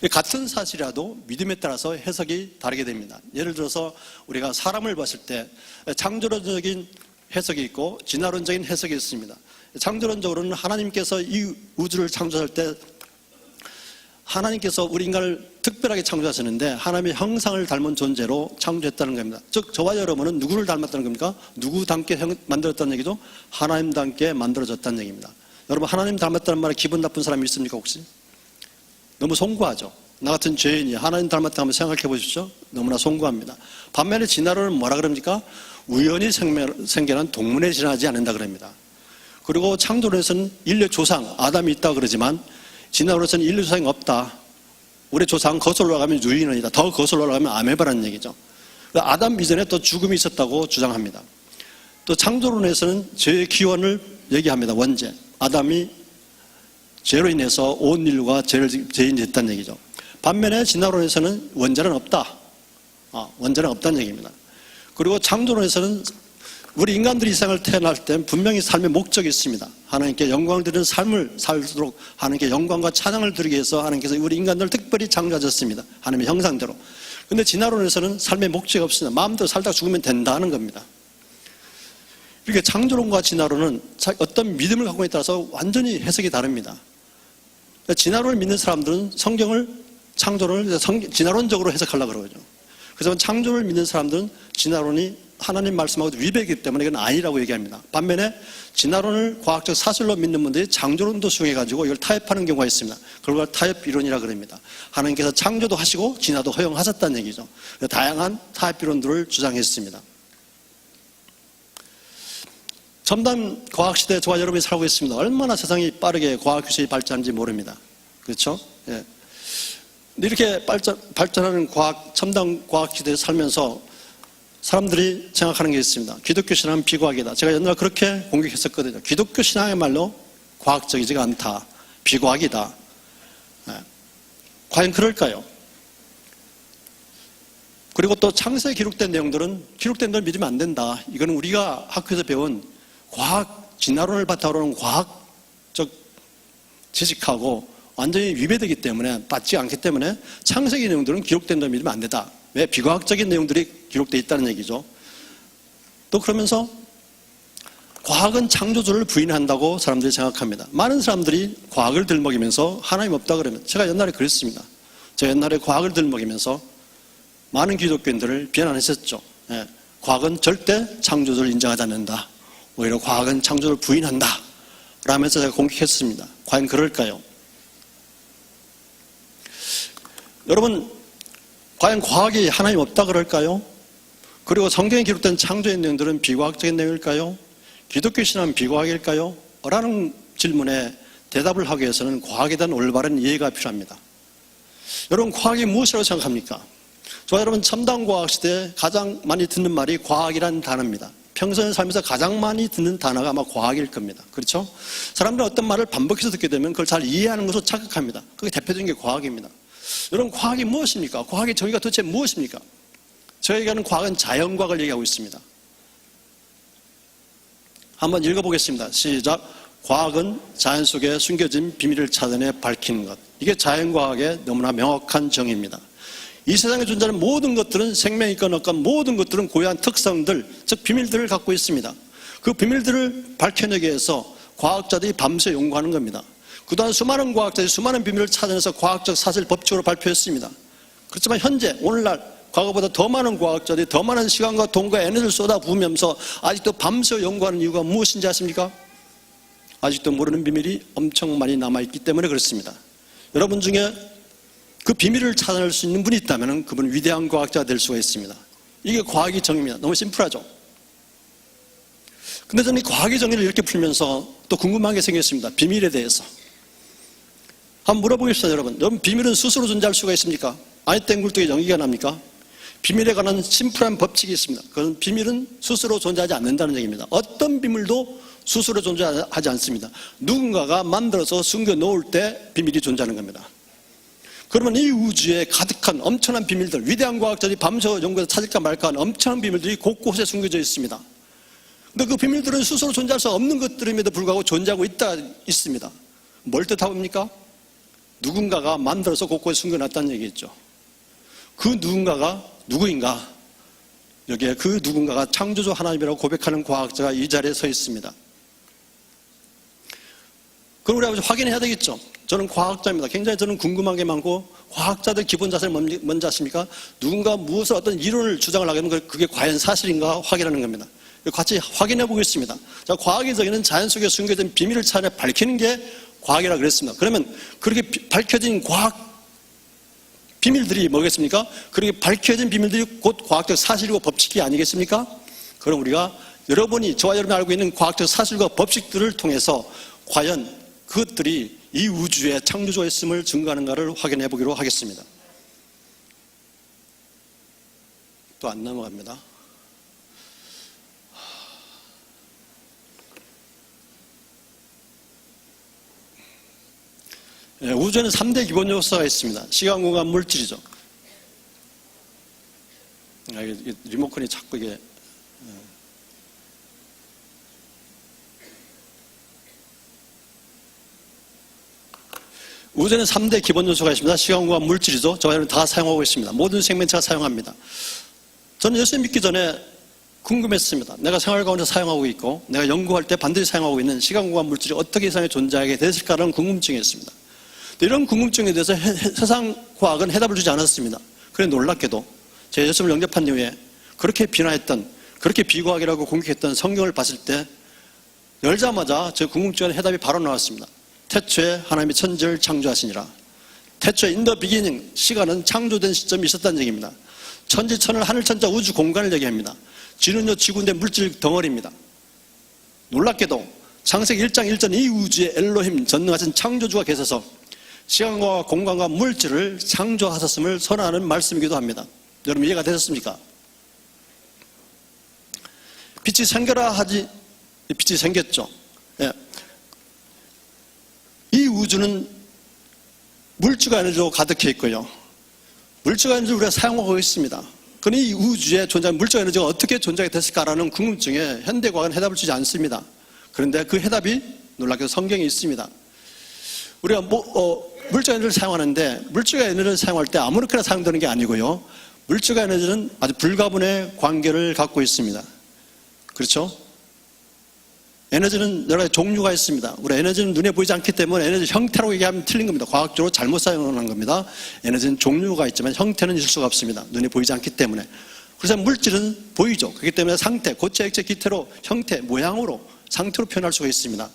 같은 사실이라도 믿음에 따라서 해석이 다르게 됩니다. 예를 들어서 우리가 사람을 봤을 때 창조론적인 해석이 있고 진화론적인 해석이 있습니다. 창조론적으로는 하나님께서 이 우주를 창조할 때 하나님께서 우리 인간을 특별하게 창조하셨는데 하나님의 형상을 닮은 존재로 창조했다는 겁니다. 즉 저와 여러분은 누구를 닮았다는 겁니까? 누구 닮게 만들었다는 얘기죠? 하나님 닮게 만들어졌다는 얘기입니다. 여러분 하나님 닮았다는 말에 기분 나쁜 사람이 있습니까 혹시? 너무 송구하죠. 나 같은 죄인이 하나님 닮았다 한번 생각해 보십시오. 너무나 송구합니다. 반면에 진화론은 뭐라 그럽니까? 우연히 생겨난 동문에 지나지 않는다 그럽니다. 그리고 창조론에서는 인류 조상 아담이 있다고 그러지만 진화론에서는 인류 조상이 없다. 우리 조상 거슬러 올라가면 유인원이다. 더 거슬러 올라가면 아메바라는 얘기죠. 아담 이전에 또 죽음이 있었다고 주장합니다. 또 창조론에서는 죄의 기원을 얘기합니다. 원죄. 아담이 죄로 인해서 온 인류가 죄인이 됐다는 얘기죠. 반면에 진화론에서는 원죄는 없다. 원죄는 없다는 얘기입니다. 그리고 창조론에서는 우리 인간들이 이 세상을 태어날 때 분명히 삶의 목적이 있습니다. 하나님께 영광을 드리는 삶을 살도록 하나님께 영광과 찬양을 드리기 위해서 하나님께서 우리 인간들을 특별히 창조하셨습니다. 하나님의 형상대로. 그런데 진화론에서는 삶의 목적이 없습니다. 마음대로 살다가 죽으면 된다는 겁니다. 이렇게 창조론과 진화론은 어떤 믿음을 갖고 있에 따라서 완전히 해석이 다릅니다. 진화론을 믿는 사람들은 성경을 창조론을 진화론적으로 해석하려고 그러죠. 그래서 창조를 믿는 사람들은 진화론이 하나님 말씀하고 위배이기 때문에 이건 아니라고 얘기합니다. 반면에 진화론을 과학적 사실로 믿는 분들이 창조론도 수용해가지고 이걸 타협하는 경우가 있습니다. 그걸 타협 이론이라고 그럽니다. 하나님께서 창조도 하시고 진화도 허용하셨다는 얘기죠. 다양한 타협 이론들을 주장했습니다. 첨단 과학시대에 저와 여러분이 살고 있습니다. 얼마나 세상이 빠르게 과학기술이 발전하는지 모릅니다. 그렇죠? 예. 이렇게 발전하는 첨단 과학시대에 살면서 사람들이 생각하는 게 있습니다. 기독교 신앙은 비과학이다. 제가 옛날에 그렇게 공격했었거든요. 기독교 신앙이야말로 과학적이지가 않다. 비과학이다. 네. 과연 그럴까요? 그리고 또 창세에 기록된 내용들은 기록된 걸 믿으면 안 된다. 이거는 우리가 학교에서 배운 과학, 진화론을 바탕으로 하는 과학적 지식하고 완전히 위배되기 때문에 받지 않기 때문에 창세기 내용들은 기록된 걸 믿으면 안 된다. 왜? 비과학적인 내용들이 기록되어 있다는 얘기죠. 또 그러면서 과학은 창조주를 부인한다고 사람들이 생각합니다. 많은 사람들이 과학을 들먹이면서 하나님 없다 그러면 제가 옛날에 그랬습니다. 제가 옛날에 과학을 들먹이면서 많은 기독교인들을 비난했었죠. 예. 과학은 절대 창조주를 인정하지 않는다. 오히려 과학은 창조를 부인한다. 라면서 제가 공격했습니다. 과연 그럴까요? 여러분 과연 과학이 하나님 없다 그럴까요? 그리고 성경에 기록된 창조의 내용들은 비과학적인 내용일까요? 기독교 신앙은 비과학일까요? 라는 질문에 대답을 하기 위해서는 과학에 대한 올바른 이해가 필요합니다. 여러분 과학이 무엇이라고 생각합니까? 저와 여러분 첨단 과학 시대에 가장 많이 듣는 말이 과학이라는 단어입니다. 평소에 살면서 가장 많이 듣는 단어가 아마 과학일 겁니다. 그렇죠? 사람들은 어떤 말을 반복해서 듣게 되면 그걸 잘 이해하는 것으로 착각합니다. 그게 대표적인 게 과학입니다. 여러분 과학이 무엇입니까? 과학의 정의가 도대체 무엇입니까? 저에게는 과학은 자연과학을 얘기하고 있습니다. 한번 읽어보겠습니다. 시작. 과학은 자연 속에 숨겨진 비밀을 찾아내 밝히는 것. 이게 자연과학의 너무나 명확한 정의입니다. 이 세상에 존재하는 모든 것들은 생명이 있건 없건 모든 것들은 고유한 특성들, 즉 비밀들을 갖고 있습니다. 그 비밀들을 밝혀내기 위해서 과학자들이 밤새 연구하는 겁니다. 그동안 수많은 과학자들이 수많은 비밀을 찾아내서 과학적 사실 법칙으로 발표했습니다. 그렇지만 현재 오늘날 과거보다 더 많은 과학자들이 더 많은 시간과 돈과 에너지를 쏟아부으면서 아직도 밤새 연구하는 이유가 무엇인지 아십니까? 아직도 모르는 비밀이 엄청 많이 남아있기 때문에 그렇습니다. 여러분 중에 그 비밀을 찾아낼 수 있는 분이 있다면 그분은 위대한 과학자가 될 수가 있습니다. 이게 과학의 정의입니다. 너무 심플하죠? 근데 저는 이 과학의 정의를 이렇게 풀면서 또 궁금한 게 생겼습니다. 비밀에 대해서. 한번 물어보겠습니다, 여러분. 여러분, 비밀은 스스로 존재할 수가 있습니까? 아인슈타인 굴뚝에 연기가 납니까? 비밀에 관한 심플한 법칙이 있습니다. 그건 비밀은 스스로 존재하지 않는다는 얘기입니다. 어떤 비밀도 스스로 존재하지 않습니다. 누군가가 만들어서 숨겨 놓을 때 비밀이 존재하는 겁니다. 그러면 이 우주에 가득한 엄청난 비밀들, 위대한 과학자들이 밤새 연구해서 찾을까 말까 하는 엄청난 비밀들이 곳곳에 숨겨져 있습니다. 근데 그 비밀들은 스스로 존재할 수 없는 것들임에도 불구하고 존재하고 있습니다. 뭘 뜻합니까? 누군가가 만들어서 곳곳에 숨겨놨다는 얘기겠죠. 그 누군가가 누구인가? 여기에 그 누군가가 창조주 하나님이라고 고백하는 과학자가 이 자리에 서 있습니다. 그럼 우리가 확인해야 되겠죠. 저는 과학자입니다. 굉장히 저는 궁금한 게 많고, 과학자들 기본 자세는 뭔지 아십니까? 누군가 무엇을 어떤 이론을 주장을 하게 되면 그게 과연 사실인가 확인하는 겁니다. 같이 확인해 보겠습니다. 자, 과학의 정의는 자연 속에 숨겨진 비밀을 찾아 밝히는 게 과학이라고 그랬습니다. 그러면 그렇게 밝혀진 과학 비밀들이 뭐겠습니까? 그렇게 밝혀진 비밀들이 곧 과학적 사실이고 법칙이 아니겠습니까? 그럼 우리가 여러분이, 저와 여러분이 알고 있는 과학적 사실과 법칙들을 통해서 과연 그것들이 이 우주의 창조주가 있음을 증거하는가를 확인해 보기로 하겠습니다. 또 안 넘어갑니다. 우주에는 3대 기본 요소가 있습니다. 시간, 공간, 물질이죠. 리모컨이 자꾸 이게 우주에는 3대 기본 요소가 있습니다. 시간, 공간, 물질이죠. 저희는 다 사용하고 있습니다. 모든 생명체가 사용합니다. 저는 예수 믿기 전에 궁금했습니다. 내가 생활 가운데 사용하고 있고 내가 연구할 때 반드시 사용하고 있는 시간, 공간, 물질이 어떻게 세상에 존재하게 됐을까라는 궁금증이 있습니다. 이런 궁금증에 대해서 세상 과학은 해답을 주지 않았습니다. 그래 놀랍게도 제 예수를 영접한 이후에 그렇게 비난했던, 그렇게 비과학이라고 공격했던 성경을 봤을 때 열자마자 제 궁금증에 해답이 바로 나왔습니다. 태초에 하나님이 천지를 창조하시니라. 태초에 in the beginning, 시간은 창조된 시점이 있었다는 얘기입니다. 천지천을, 하늘천자, 우주 공간을 얘기합니다. 지는요 지구인데 물질 덩어리입니다. 놀랍게도 창세기 1장 1절 이 우주에 엘로힘, 전능하신 창조주가 계셔서 시간과 공간과 물질을 창조하셨음을 선언하는 말씀이기도 합니다. 여러분 이해가 되셨습니까? 빛이 생겨라 하지, 빛이 생겼죠. 예. 이 우주는 물질과 에너지로 가득해 있고요. 물질과 에너지를 우리가 사용하고 있습니다. 그런데 이 우주에 존재하는 물질과 에너지가 어떻게 존재하게 됐을까라는 궁금증에 현대과학은 해답을 주지 않습니다. 그런데 그 해답이 놀랍게도 성경에 있습니다. 우리가 물질과 에너지를 사용하는데 물질과 에너지를 사용할 때 아무렇게나 사용되는 게 아니고요. 물질과 에너지는 아주 불가분의 관계를 갖고 있습니다. 그렇죠? 에너지는 여러 가지 종류가 있습니다. 우리 에너지는 눈에 보이지 않기 때문에 에너지 형태라고 얘기하면 틀린 겁니다. 과학적으로 잘못 사용하는 겁니다. 에너지는 종류가 있지만 형태는 있을 수가 없습니다. 눈에 보이지 않기 때문에. 그래서 물질은 보이죠. 그렇기 때문에 상태, 고체, 액체, 기체로 형태, 모양으로, 상태로 표현할 수가 있습니다.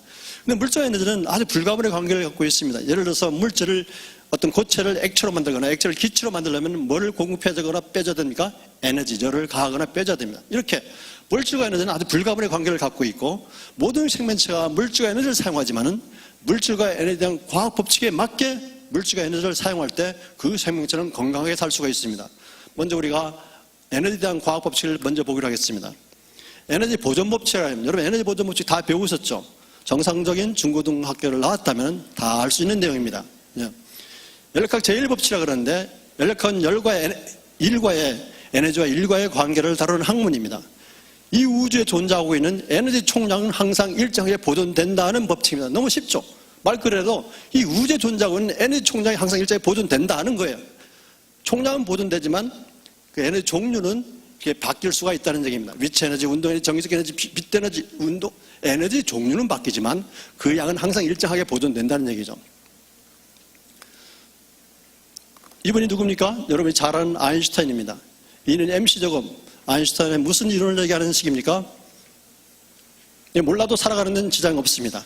근데 물질과 에너지는 아주 불가분의 관계를 갖고 있습니다. 예를 들어서 물질을 어떤 고체를 액체로 만들거나 액체를 기체로 만들려면 뭐를 공급해야 되거나 빼줘야 됩니까? 에너지를 가하거나 빼줘야 됩니다. 이렇게 물질과 에너지는 아주 불가분의 관계를 갖고 있고 모든 생명체가 물질과 에너지를 사용하지만은 물질과 에너지에 대한 과학 법칙에 맞게 물질과 에너지를 사용할 때 그 생명체는 건강하게 살 수가 있습니다. 먼저 우리가 에너지에 대한 과학 법칙을 먼저 보기로 하겠습니다. 에너지 보존 법칙이라 하면 여러분 에너지 보존 법칙 다 배우셨죠? 정상적인 중고등학교를 나왔다면 다 알 수 있는 내용입니다. 연력학 제1법칙이라 그러는데 연력학은 일과의 에너지와 일과의 관계를 다루는 학문입니다. 이 우주에 존재하고 있는 에너지 총량은 항상 일정하게 보존된다는 법칙입니다. 너무 쉽죠? 말 그대로 이 우주에 존재하고 있는 에너지 총량이 항상 일정하게 보존된다는 거예요. 총량은 보존되지만 그 에너지 종류는 바뀔 수가 있다는 얘기입니다. 위치 에너지, 운동 에너지, 정기적 에너지, 빛 에너지, 운동 에너지 종류는 바뀌지만 그 양은 항상 일정하게 보존된다는 얘기죠. 이분이 누굽니까? 여러분이 잘 아는 아인슈타인입니다. 이는 MC-제곱, 아인슈타인의 무슨 이론을 얘기하는 식입니까? 몰라도 살아가는 데는 지장이 없습니다.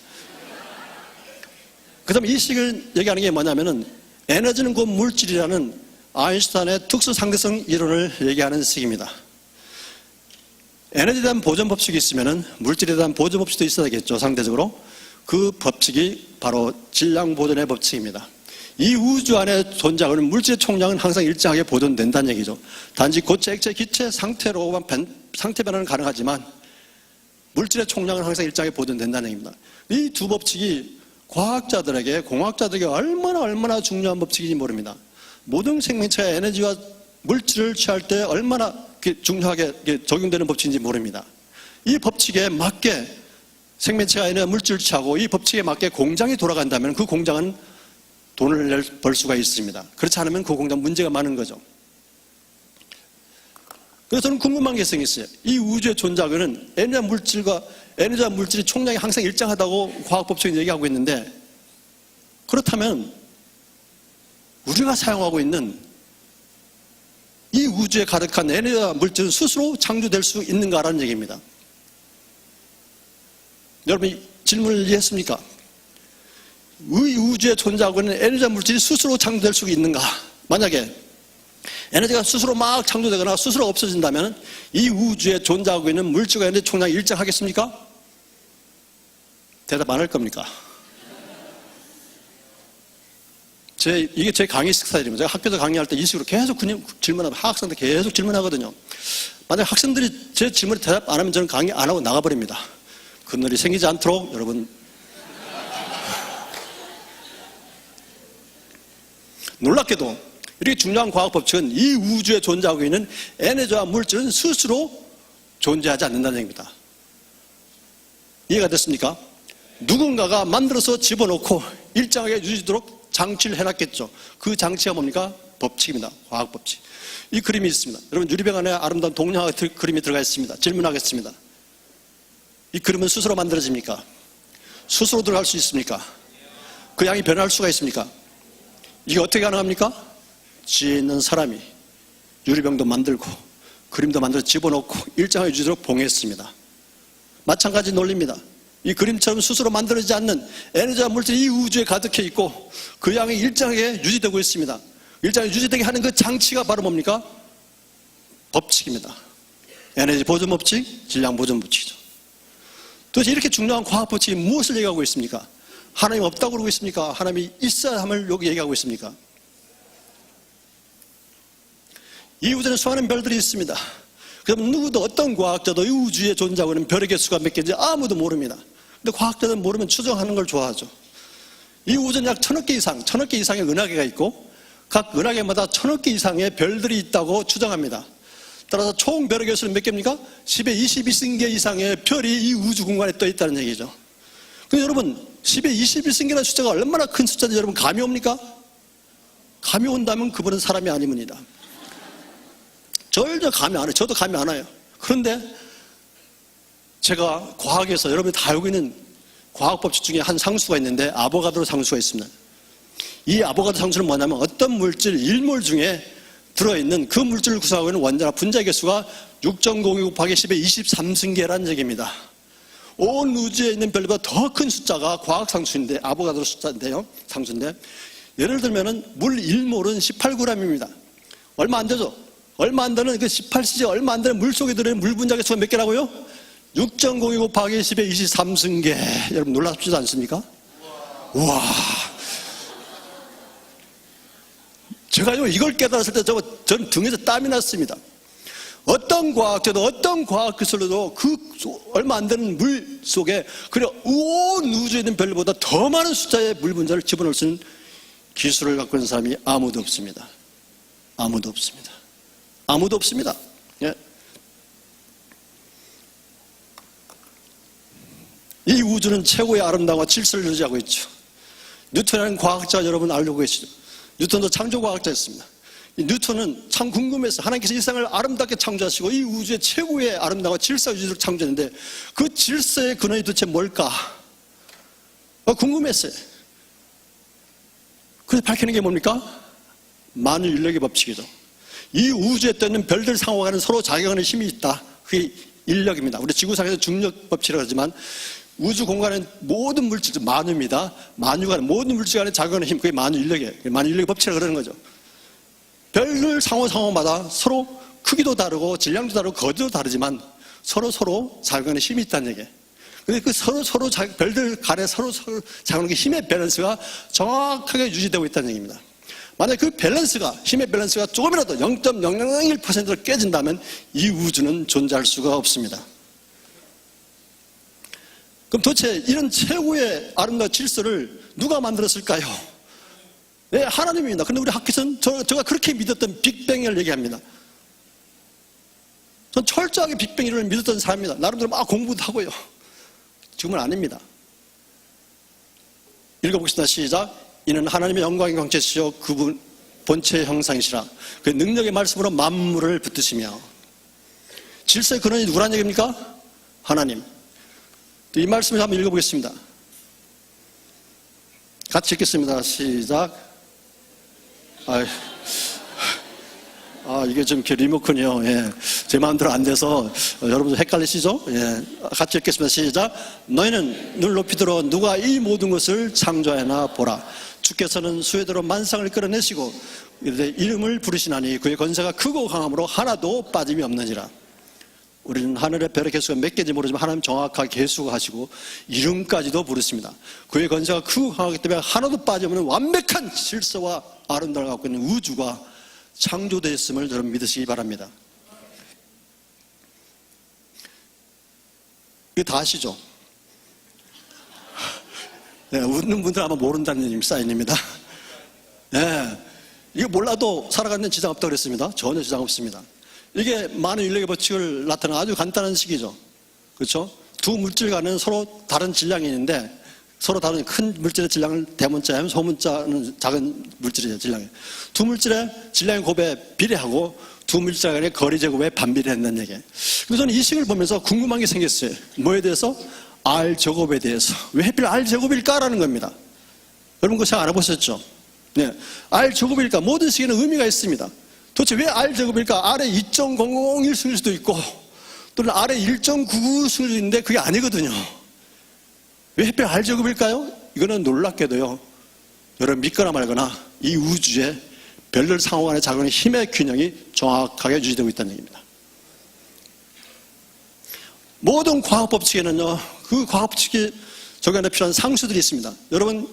그 다음에 이 식을 얘기하는 게 뭐냐면은 에너지는 곧 물질이라는 아인슈타인의 특수상대성 이론을 얘기하는 식입니다. 에너지에 대한 보존 법칙이 있으면은 물질에 대한 보존 법칙도 있어야겠죠, 상대적으로. 그 법칙이 바로 질량 보존의 법칙입니다. 이 우주 안에 존재하는 물질의 총량은 항상 일정하게 보존된다는 얘기죠. 단지 고체, 액체, 기체 상태로만 상태 변화는 가능하지만 물질의 총량은 항상 일정하게 보존된다는 얘기입니다. 이 두 법칙이 과학자들에게, 공학자들에게 얼마나 중요한 법칙인지 모릅니다. 모든 생명체가 에너지와 물질을 취할 때 얼마나 중요하게 적용되는 법칙인지 모릅니다. 이 법칙에 맞게 생명체가 에너지와 물질을 취하고 이 법칙에 맞게 공장이 돌아간다면 그 공장은 돈을 벌 수가 있습니다. 그렇지 않으면 그 공장 문제가 많은 거죠. 그래서 저는 궁금한 게 생겼어요. 이 우주에 존재하고는 에너지와 물질이 총량이 항상 일정하다고 과학법칙이 얘기하고 있는데, 그렇다면 우리가 사용하고 있는 이 우주에 가득한 에너지와 물질은 스스로 창조될 수 있는가라는 얘기입니다. 여러분이 질문을 이해했습니까? 이 우주에 존재하고 있는 에너지와 물질이 스스로 창조될 수 있는가? 만약에 에너지가 스스로 막 창조되거나 스스로 없어진다면 이 우주에 존재하고 있는 물질과 에너지 총량이 일정하겠습니까? 대답 안 할 겁니까? 이게 제 강의 스타일입니다. 제가 학교에서 강의할 때 이 식으로 계속 그냥 질문하면 학생들 계속 질문하거든요. 만약 학생들이 제 질문에 대답 안 하면 저는 강의 안 하고 나가버립니다. 그런 일이 생기지 않도록 여러분, 놀랍게도 이렇게 중요한 과학 법칙은 이 우주에 존재하고 있는 에너지와 물질은 스스로 존재하지 않는다는 얘기입니다. 이해가 됐습니까? 누군가가 만들어서 집어넣고 일정하게 유지되도록 장치를 해놨겠죠. 그 장치가 뭡니까? 법칙입니다. 과학 법칙. 이 그림이 있습니다. 여러분, 유리병 안에 아름다운 동양화 그림이 들어가 있습니다. 질문하겠습니다. 이 그림은 스스로 만들어집니까? 스스로 들어갈 수 있습니까? 그 양이 변할 수가 있습니까? 이게 어떻게 가능합니까? 지혜 있는 사람이 유리병도 만들고 그림도 만들어 집어넣고 일정하게 유지도록 봉했습니다. 마찬가지 논리입니다. 이 그림처럼 스스로 만들어지지 않는 에너지와 물질이 이 우주에 가득해 있고 그 양이 일정하게 유지되고 있습니다. 일정하게 유지되게 하는 그 장치가 바로 뭡니까? 법칙입니다. 에너지 보존 법칙, 질량 보존 법칙이죠. 도대체 이렇게 중요한 과학 법칙이 무엇을 얘기하고 있습니까? 하나님 없다고 그러고 있습니까? 하나님이 있어야 함을 여기 얘기하고 있습니까? 이 우주에는 수많은 별들이 있습니다. 그럼 누구도 어떤 과학자도 이 우주에 존재하고 있는 별의 개수가 몇 개인지 아무도 모릅니다. 근데 과학자들은 모르면 추정하는 걸 좋아하죠. 이 우주는 약 1000억 개 이상, 1000억 개 이상의 은하계가 있고 각 은하계마다 1000억 개 이상의 별들이 있다고 추정합니다. 따라서 총 별의 개수는 몇 개입니까? 10의 22승계 이상의 별이 이 우주 공간에 떠 있다는 얘기죠. 근데 여러분, 10의 21승계라는 숫자가 얼마나 큰 숫자인지 여러분 감이 옵니까? 감이 온다면 그분은 사람이 아니문이다. 절대 감이 안 와요. 저도 감이 안 와요. 그런데 제가 과학에서 여러분이 다 알고 있는 과학 법칙 중에 한 상수가 있는데 아보가드로 상수가 있습니다. 이 아보가드로 상수는 뭐냐면 어떤 물질 1몰 중에 들어있는 그 물질을 구성하고 있는 원자나 분자의 개수가 6.02 곱하기 10의 23승계라는 얘기입니다. 온 우주에 있는 별보다 더 큰 숫자가 과학 상수인데, 아보가드로 숫자인데요, 상수인데, 예를 들면은 물 1몰은 18g입니다. 얼마 안 되죠? 얼마 안 되는 그 18cc 얼마 안 되는 물 속에 들어있는 물 분자 개수가 몇 개라고요? 6.02 곱하기 10의 23승계. 여러분 놀랍지도 않습니까? 우와. 제가요 이걸 깨달았을 때 전 등에서 땀이 났습니다. 어떤 과학자도 어떤 과학 기술로도 그 얼마 안 되는 물 속에 그래 온 우주에 있는 별보다 더 많은 숫자의 물 분자를 집어넣을 수 있는 기술을 갖고 있는 사람이 아무도 없습니다. 아무도 없습니다. 아무도 없습니다. 예. 이 우주는 최고의 아름다움과 질서를 유지하고 있죠. 뉴턴이라는 과학자 여러분 알고 계시죠? 뉴턴도 창조과학자였습니다. 이 뉴턴은 참 궁금했어요. 하나님께서 이 세상을 아름답게 창조하시고 이 우주의 최고의 아름다움과 질서 유지를 창조했는데 그 질서의 근원이 도대체 뭘까? 궁금했어요. 그래서 밝히는 게 뭡니까? 만유 인력의 법칙이죠. 이 우주에 떠있는 별들 상호간에 서로 작용하는 힘이 있다. 그게 인력입니다. 우리 지구상에서 중력 법칙이라고 하지만 우주 공간의 모든 물질, 만유입니다. 만유가 모든 물질 간에 작용하는 힘, 그게 만유 인력이에요. 만유 인력의 법칙이라고 그러는 거죠. 별들 상호마다 서로 크기도 다르고 질량도 다르고 거리도 다르지만 서로 작용하는 힘이 있다는 얘기예요. 근데 그 서로 별들 간에 서로 작용하는 그 힘의 밸런스가 정확하게 유지되고 있다는 얘기입니다. 만약 그 밸런스가, 힘의 밸런스가 조금이라도 0.0001%로 깨진다면 이 우주는 존재할 수가 없습니다. 그럼 도대체 이런 최고의 아름다운 질서를 누가 만들었을까요? 네, 하나님입니다. 그런데 우리 학교에서는 제가 그렇게 믿었던 빅뱅을 얘기합니다. 전 철저하게 빅뱅 이론을 믿었던 사람입니다. 나름대로 막 공부도 하고요. 지금은 아닙니다. 읽어보겠습니다. 시작. 이는 하나님의 영광의 광채시요 그분 본체의 형상이시라. 그 능력의 말씀으로 만물을 붙드시며. 질서의 근원이 누구란 얘기입니까? 하나님. 이 말씀을 한번 읽어보겠습니다. 같이 읽겠습니다. 시작. 이게 좀 리모컨이요. 예. 제 마음대로 안 돼서 여러분들 헷갈리시죠? 예. 같이 읽겠습니다. 시작. 너희는 눈을 높이 들어 누가 이 모든 것을 창조하였나 보라. 주께서는 수혜대로 만상을 끌어내시고 이름을 부르시나니 그의 권세가 크고 강함으로 하나도 빠짐이 없느니라. 우리는 하늘의 별의 개수가 몇 개인지 모르지만 하나님 정확하게 개수하시고 이름까지도 부르십니다. 그의 권세가 크고 강하기 때문에 하나도 빠짐없는 완벽한 질서와 아름다움을 갖고 있는 우주가 창조되었음을 여러분 믿으시기 바랍니다. 이거 다 아시죠? 네, 웃는 분들 아마 모른다는 사인입니다. 네, 이거 몰라도 살아가는 지장 없다고 그랬습니다. 전혀 지장 없습니다. 이게 많은 인력의 법칙을 나타내는 아주 간단한 식이죠. 그렇죠? 두 물질 간에는 서로 다른 질량이 있는데 서로 다른 큰 물질의 질량을 대문자에 하면 소문자는 작은 물질의 질량이에요. 두 물질의 질량의 곱에 비례하고 두 물질 간의 거리 제곱에 반비례한다는 얘기예요. 그래서 저는 이 식을 보면서 궁금한 게 생겼어요. 뭐에 대해서? R 제곱에 대해서. 왜 하필 R 제곱일까라는 겁니다. 여러분 그거 잘 알아보셨죠? 네. R 제곱일까? 모든 식에는 의미가 있습니다. 도대체 왜 R 제곱일까? R의 2.001승일 수도 있고 또는 R의 1.99승일 있는데 그게 아니거든요. 왜 하필 R 제곱일까요? 이거는 놀랍게도요. 여러분 믿거나 말거나 이 우주에 별들 상호 간의 작용의 힘의 균형이 정확하게 유지되고 있다는 얘기입니다. 모든 과학 법칙에는요, 그 과학 법칙이 적용에 필요한 상수들이 있습니다. 여러분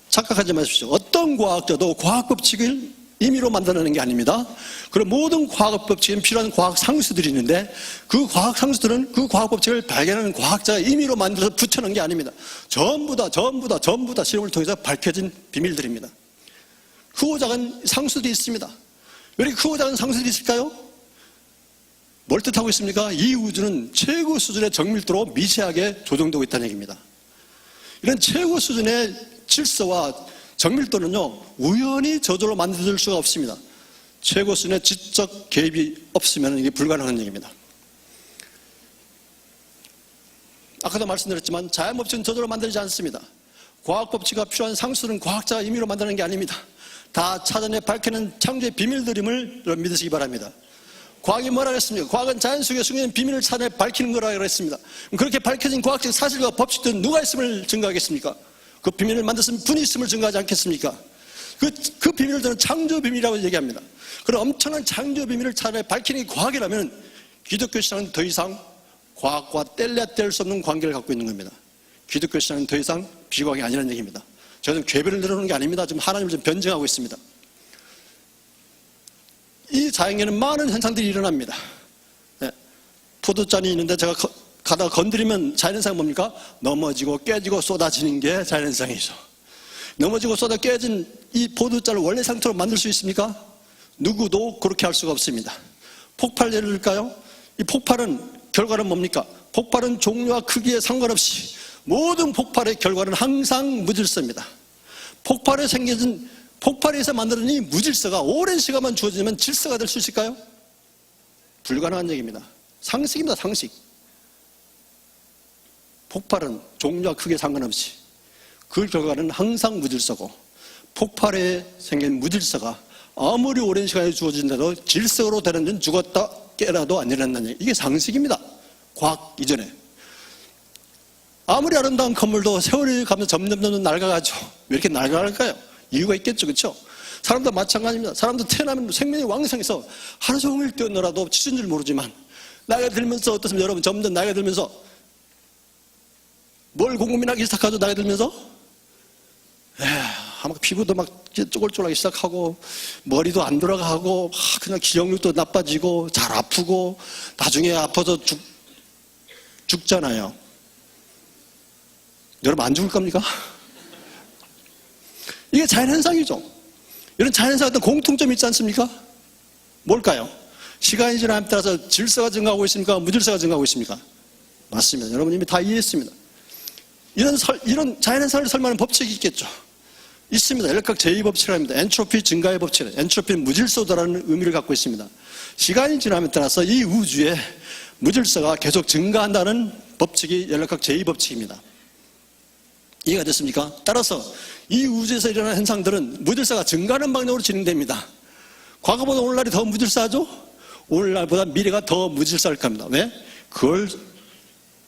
착각하지 마십시오. 어떤 과학자도 과학 법칙을 임의로 만들어내는 게 아닙니다. 그럼 모든 과학 법칙에 필요한 과학 상수들이 있는데 그 과학 상수들은 그 과학 법칙을 발견하는 과학자가 임의로 만들어서 붙여놓은 게 아닙니다. 전부 다 실험을 통해서 밝혀진 비밀들입니다. 크고 작은 상수들이 있습니다. 왜 이렇게 크고 작은 상수들이 있을까요? 뭘 뜻하고 있습니까? 이 우주는 최고 수준의 정밀도로 미세하게 조정되고 있다는 얘기입니다. 이런 최고 수준의 질서와 정밀도는요, 우연히 저절로 만들어질 수가 없습니다. 최고 수준의 지적 개입이 없으면 이게 불가능한 얘기입니다. 아까도 말씀드렸지만 자연법칙은 저절로 만들지 않습니다. 과학법칙과 필요한 상수는 과학자가 임의로 만드는 게 아닙니다. 다 찾아내 밝히는 창조의 비밀들임을 믿으시기 바랍니다. 과학이 뭐라 그랬습니까? 과학은 자연 속에 숨겨진 비밀을 찾아내 밝히는 거라고 그랬습니다. 그렇게 밝혀진 과학적 사실과 법칙들은 누가 있음을 증거하겠습니까? 그 비밀을 만드신 분이 있음을 증거하지 않겠습니까? 그 비밀들은 창조 비밀이라고 얘기합니다. 그런 엄청난 창조 비밀을 찾아내 밝히는 게 과학이라면 기독교 신앙은 더 이상 과학과 뗄래야 뗄 수 없는 관계를 갖고 있는 겁니다. 기독교 신앙은 더 이상 비과학이 아니라는 얘기입니다. 저는 궤변을 늘어놓는 게 아닙니다. 지금 하나님을 좀 변증하고 있습니다. 이 자연계에는 많은 현상들이 일어납니다. 네. 포도잔이 있는데 제가 가다가 건드리면 자연현상이 뭡니까? 넘어지고 깨지고 쏟아지는 게 자연현상이죠. 넘어지고 쏟아 깨진 이 포도잔을 원래 상태로 만들 수 있습니까? 누구도 그렇게 할 수가 없습니다. 폭발 예를 들까요? 이 폭발은 결과는 뭡니까? 폭발은 종류와 크기에 상관없이 모든 폭발의 결과는 항상 무질서입니다. 폭발에서 만들어진 이 무질서가 오랜 시간만 주어지면 질서가 될 수 있을까요? 불가능한 얘기입니다. 상식입니다, 상식. 폭발은 종류와 크기에 상관없이 그 결과는 항상 무질서고, 폭발에 생긴 무질서가 아무리 오랜 시간이 주어진다도 질서로 되는 건 죽었다 깨라도 안 일어난다는 얘기. 이게 상식입니다. 과학 이전에. 아무리 아름다운 건물도 세월이 가면 점점 낡아가죠. 왜 이렇게 낡아갈까요? 이유가 있겠죠, 그렇죠? 사람도 마찬가지입니다. 사람도 태어나면 생명이 왕성해서 하루 종일 뛰어놀아도 지친 줄 모르지만, 나이가 들면서 어떻습니까? 여러분, 점점 나이가 들면서 뭘 고민하기 시작하죠? 나이가 들면서 아마 피부도 막 쪼글쪼글하기 시작하고, 머리도 안 돌아가고, 그냥 기억력도 나빠지고, 잘 아프고, 나중에 아파서 죽잖아요. 여러분, 안 죽을 겁니까? 이게 자연현상이죠. 이런 자연현상 어떤 공통점이 있지 않습니까? 뭘까요? 시간이 지남에 따라서 질서가 증가하고 있습니까? 무질서가 증가하고 있습니까? 맞습니다. 여러분 이미 다 이해했습니다. 이런 자연현상을 설명하는 법칙이 있겠죠. 있습니다. 연력학 제2법칙이라고 합니다. 엔트로피 증가의 법칙. 엔트로피는 무질서다라는 의미를 갖고 있습니다. 시간이 지남에 따라서 이 우주에 무질서가 계속 증가한다는 법칙이 연력학 제2법칙입니다. 이해가 됐습니까? 따라서 이 우주에서 일어나는 현상들은 무질서가 증가하는 방향으로 진행됩니다. 과거보다 오늘날이 더 무질서하죠? 오늘날보다 미래가 더 무질서할 겁니다. 왜? 그걸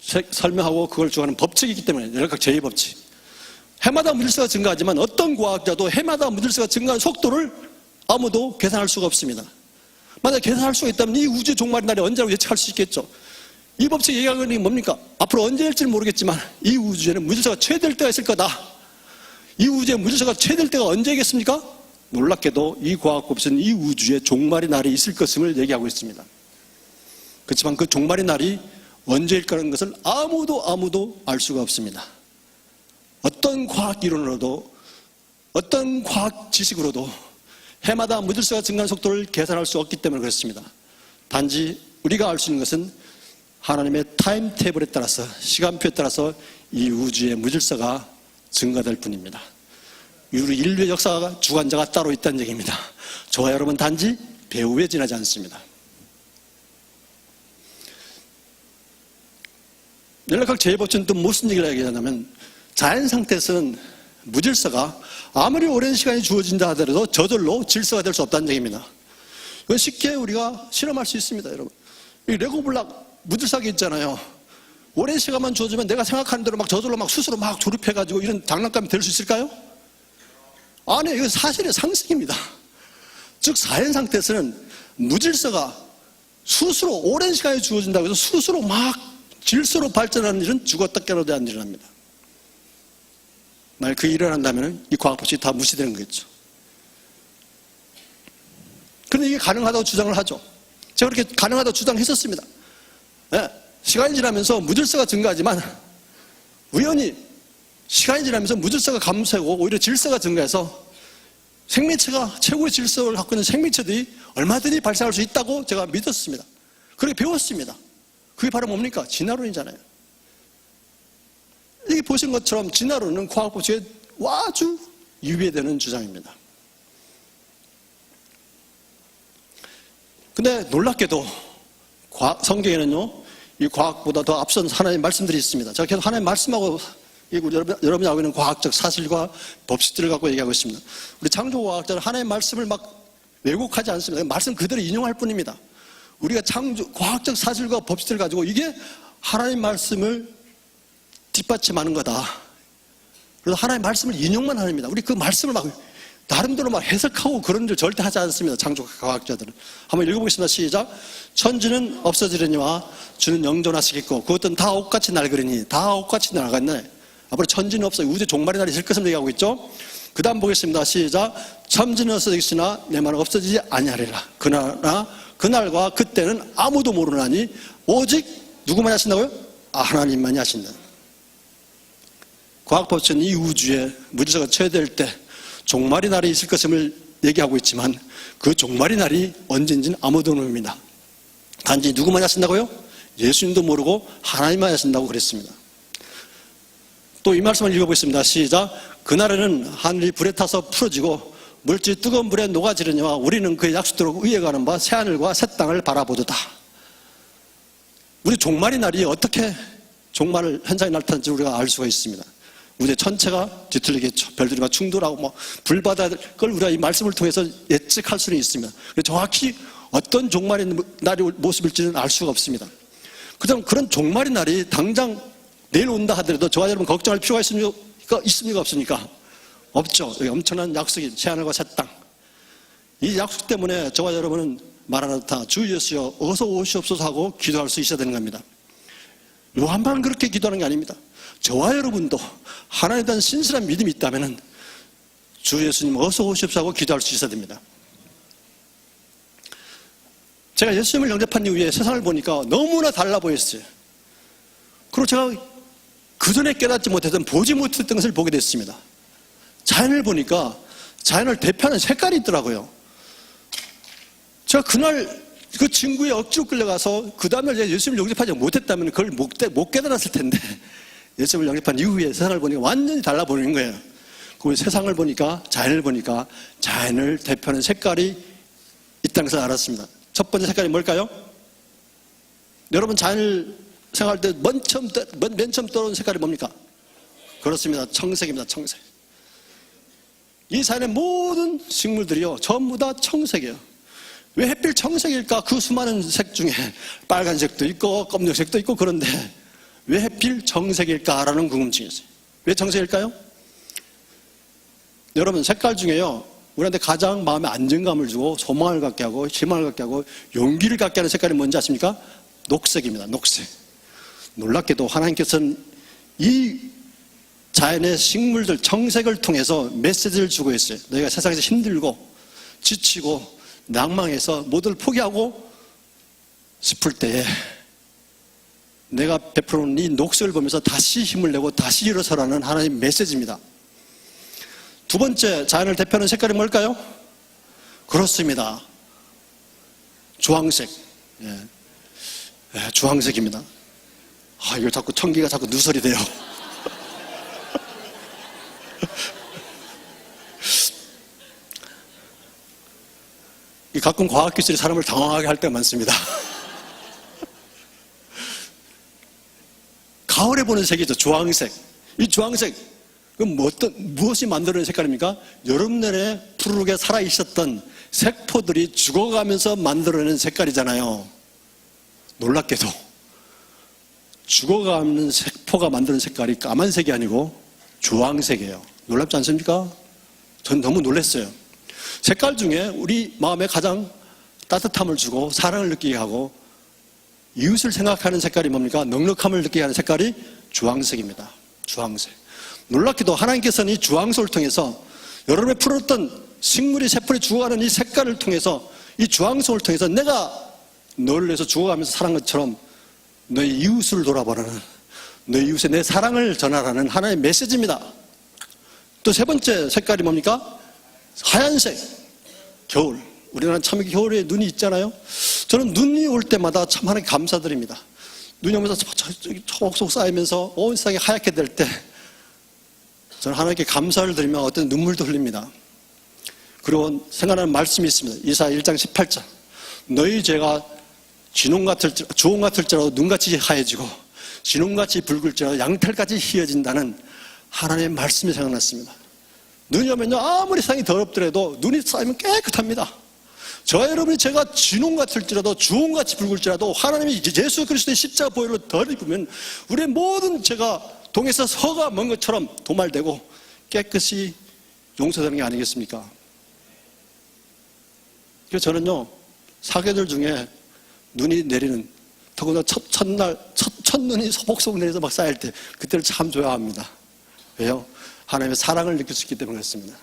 설명하고 그걸 주관하는 법칙이기 때문에 연력학 제2법칙. 해마다 무질서가 증가하지만 어떤 과학자도 해마다 무질서가 증가하는 속도를 아무도 계산할 수가 없습니다. 만약 계산할 수가 있다면 이 우주의 종말의 날이 언제라고 예측할 수 있겠죠. 이 법칙 얘기하는 게 뭡니까? 앞으로 언제일지는 모르겠지만 이 우주에는 무질서가 최대일 때가 있을 거다. 이 우주에 무질서가 최대일 때가 언제겠습니까? 놀랍게도 이 과학법칙은 이 우주에 종말의 날이 있을 것임을 얘기하고 있습니다. 그렇지만 그 종말의 날이 언제일 거라는 것을 아무도 알 수가 없습니다. 어떤 과학 이론으로도 어떤 과학 지식으로도 해마다 무질서가 증가하는 속도를 계산할 수 없기 때문에 그렇습니다. 단지 우리가 알 수 있는 것은 하나님의 타임테이블에 따라서, 시간표에 따라서 이 우주의 무질서가 증가될 뿐입니다. 우리 인류의 역사가 주관자가 따로 있다는 얘기입니다. 저와 여러분 단지 배후에 지나지 않습니다. 연력학 제2법칙은 또 무슨 얘기를 얘기하냐면, 자연 상태에서는 무질서가 아무리 오랜 시간이 주어진다 하더라도 저절로 질서가 될 수 없다는 얘기입니다. 이건 쉽게 우리가 실험할 수 있습니다, 여러분. 이 레고블락 무질서하게 있잖아요. 오랜 시간만 주어지면 내가 생각하는 대로 막 저절로 막 스스로 막 조립해가지고 이런 장난감이 될 수 있을까요? 아니요, 이건 사실의 상식입니다. 즉, 자연 상태에서는 무질서가 스스로 오랜 시간이 주어진다고 해서 스스로 막 질서로 발전하는 일은 죽었다 깨어나도 안 일어납니다. 만약 그게 일어난다면 이 과학법칙이 다 무시되는 거겠죠. 그런데 이게 가능하다고 주장을 하죠. 제가 그렇게 가능하다고 주장했었습니다. 네, 시간이 지나면서 무질서가 증가하지만 우연히 시간이 지나면서 무질서가 감소하고 오히려 질서가 증가해서 생명체가 최고의 질서를 갖고 있는 생명체들이 얼마든지 발생할 수 있다고 제가 믿었습니다. 그렇게 배웠습니다. 그게 바로 뭡니까? 진화론이잖아요. 이게 보신 것처럼 진화론은 과학법칙에 아주 유의되는 주장입니다. 근데 놀랍게도 성경에는요, 이 과학보다 더 앞선 하나님의 말씀들이 있습니다. 제가 계속 하나님의 말씀하고 여러분이 알고 있는 과학적 사실과 법칙들을 갖고 얘기하고 있습니다. 우리 창조과학자는 하나님의 말씀을 막 왜곡하지 않습니다. 말씀 그대로 인용할 뿐입니다. 우리가 과학적 사실과 법칙들을 가지고 이게 하나님 말씀을 뒷받침하는 거다. 그래서 하나님의 말씀을 인용만 합니다. 우리 그 말씀을 막 나름대로 막 해석하고 그런 일 절대 하지 않습니다. 창조과학자들은. 한번 읽어보겠습니다. 시작. 천지는 없어지려니와 주는 영존하시겠고 그것은 다 옷같이 낡으리니 다 옷같이 낡았네. 앞으로 천지는 없어요. 우주의 종말의 날이 있을 것을 얘기하고 있죠. 그 다음 보겠습니다. 시작. 천지는 없어지겠으나 내 말은 없어지지 아니하리라. 그러나 그날과 그때는 아무도 모르나니 오직 누구만이 하신다고요? 하나님만이 하신다. 과학법칙은 이 우주에 무질서가 최대일 때 종말의 날이 있을 것임을 얘기하고 있지만 그 종말의 날이 언제인지는 아무도 모릅니다. 단지 누구만이 하신다고요? 예수님도 모르고 하나님만 하신다고 그랬습니다. 또 이 말씀을 읽어보겠습니다. 시작. 그날에는 하늘이 불에 타서 풀어지고 물질이 뜨거운 물에 녹아지려니와 우리는 그의 약속대로 의해가는 바 새하늘과 새 땅을 바라보도다. 우리 종말의 날이 어떻게 종말 현장에 나타날지 우리가 알 수가 있습니다. 우리의 천체가 뒤틀리겠죠. 별들과 충돌하고 뭐 불바다를 우리가 이 말씀을 통해서 예측할 수는 있습니다. 정확히 어떤 종말의 날이 모습일지는 알 수가 없습니다. 그런 종말의 날이 당장 내일 온다 하더라도 저와 여러분 걱정할 필요가 있습니까? 없습니까? 없죠. 여기 엄청난 약속이 새하늘과 새 땅. 이 약속 때문에 저와 여러분은 마라나타 주 예수여 어서 오시옵소서 하고 기도할 수 있어야 되는 겁니다. 요한만 그렇게 기도하는 게 아닙니다. 저와 여러분도 하나님에 대한 신실한 믿음이 있다면 주 예수님 어서 오시옵소서 하고 기도할 수 있어야 됩니다. 제가 예수님을 영접한 이후에 세상을 보니까 너무나 달라 보였어요. 그리고 제가 그전에 깨닫지 못했던 보지 못했던 것을 보게 됐습니다. 자연을 보니까 자연을 대표하는 색깔이 있더라고요. 제가 그날 그 친구의 억지로 끌려가서 그 다음날 예수님을 영접하지 못했다면 그걸 못 깨달았을 텐데 예수님을 영접한 이후에 세상을 보니까 완전히 달라 보이는 거예요. 그 세상을 보니까 자연을 대표하는 색깔이 있다는 것을 알았습니다. 첫 번째 색깔이 뭘까요? 여러분 자연을 생각할 때 맨 처음 떠오르는 색깔이 뭡니까? 그렇습니다. 청색입니다. 청색. 이 자연의 모든 식물들이요 전부 다 청색이에요. 왜 하필 청색일까? 그 수많은 색 중에 빨간색도 있고 검정색도 있고 그런데 왜 하필 청색일까라는 궁금증이 있어요. 왜 청색일까요? 여러분 색깔 중에요 우리한테 가장 마음에 안정감을 주고 소망을 갖게 하고 희망을 갖게 하고 용기를 갖게 하는 색깔이 뭔지 아십니까? 녹색입니다. 녹색. 놀랍게도 하나님께서는 이 자연의 식물들 청색을 통해서 메시지를 주고 있어요. 너희가 세상에서 힘들고 지치고 낭망해서 모두를 포기하고 싶을 때에 내가 베풀어놓은 이 녹색을 보면서 다시 힘을 내고 다시 일어서라는 하나님의 메시지입니다. 두 번째 자연을 대표하는 색깔이 뭘까요? 그렇습니다. 주황색. 주황색입니다. 이거 자꾸 청기가 자꾸 누설이 돼요. 가끔 과학기술이 사람을 당황하게 할 때가 많습니다. 가을에 보는 색이죠. 주황색. 이 주황색, 무엇이 만들어낸 색깔입니까? 여름 내내 푸르르게 살아있었던 색포들이 죽어가면서 만들어낸 색깔이잖아요. 놀랍게도 죽어가는 색포가 만드는 색깔이 까만색이 아니고 주황색이에요. 놀랍지 않습니까? 전 너무 놀랐어요. 색깔 중에 우리 마음에 가장 따뜻함을 주고 사랑을 느끼게 하고 이웃을 생각하는 색깔이 뭡니까? 넉넉함을 느끼게 하는 색깔이 주황색입니다. 주황색. 놀랍게도 하나님께서는 이 주황색을 통해서 여러분의 풀었던 식물이 새풀이 죽어가는 이 색깔을 통해서 이 주황색을 통해서 내가 너를 위해서 죽어가면서 살한 것처럼 너희 이웃을 돌아보라는 너희 이웃에 내 사랑을 전하라는 하나의 메시지입니다. 또 세 번째 색깔이 뭡니까? 하얀색. 겨울. 우리나라는 참 겨울에 눈이 있잖아요. 저는 눈이 올 때마다 참 하나님께 감사드립니다. 눈이 오면서 초록초록 쌓이면서 온 세상이 하얗게 될 때 저는 하나님께 감사를 드리며 어떤 눈물도 흘립니다. 그리고 생각나는 말씀이 있습니다. 이사야 1장 18절. 너희 죄가 주홍 같을지라도 눈같이 하얘지고 진홍같이 붉을지라도 양털같이 희어진다는 하나님의 말씀이 생각났습니다. 눈이 오면요 아무리 세상이 더럽더라도 눈이 쌓이면 깨끗합니다. 저와 여러분이 제가 진홍 같을지라도 주홍같이 붉을지라도 하나님이 예수 그리스도의 십자가 보혈로 덜 입으면 우리의 모든 죄가 동에서 서가 먼 것처럼 도말되고 깨끗이 용서되는 게 아니겠습니까? 그래서 저는요 사계절 중에 눈이 내리는 더구나 첫눈이 소복소복 내려서 막 쌓일 때 그때를 참 좋아합니다. 왜요? 하나님의 사랑을 느낄 수 있기 때문에 그렇습니다.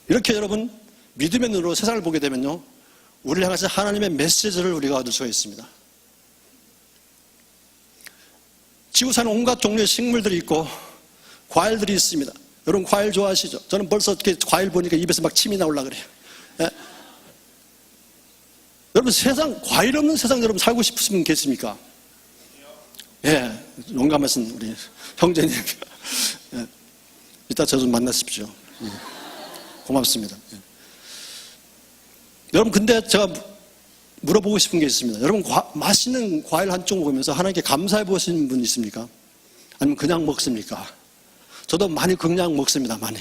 이렇게 여러분 믿음의 눈으로 세상을 보게 되면요 우리를 향해서 하나님의 메시지를 우리가 얻을 수가 있습니다. 지구상에 온갖 종류의 식물들이 있고 과일들이 있습니다. 여러분 과일 좋아하시죠? 저는 벌써 어떻게 과일 보니까 입에서 막 침이 나오려고 그래요. 예? 여러분 과일 없는 세상 여러분 살고 싶으신 분 계십니까? 예, 용감하신 우리 형제님. 예, 이따 저 좀 만나십시오. 예, 고맙습니다. 예. 여러분, 근데 제가 물어보고 싶은 게 있습니다. 여러분, 맛있는 과일 한쪽 먹으면서 하나님께 감사해 보신 분 있습니까? 아니면 그냥 먹습니까? 저도 많이 그냥 먹습니다, 많이.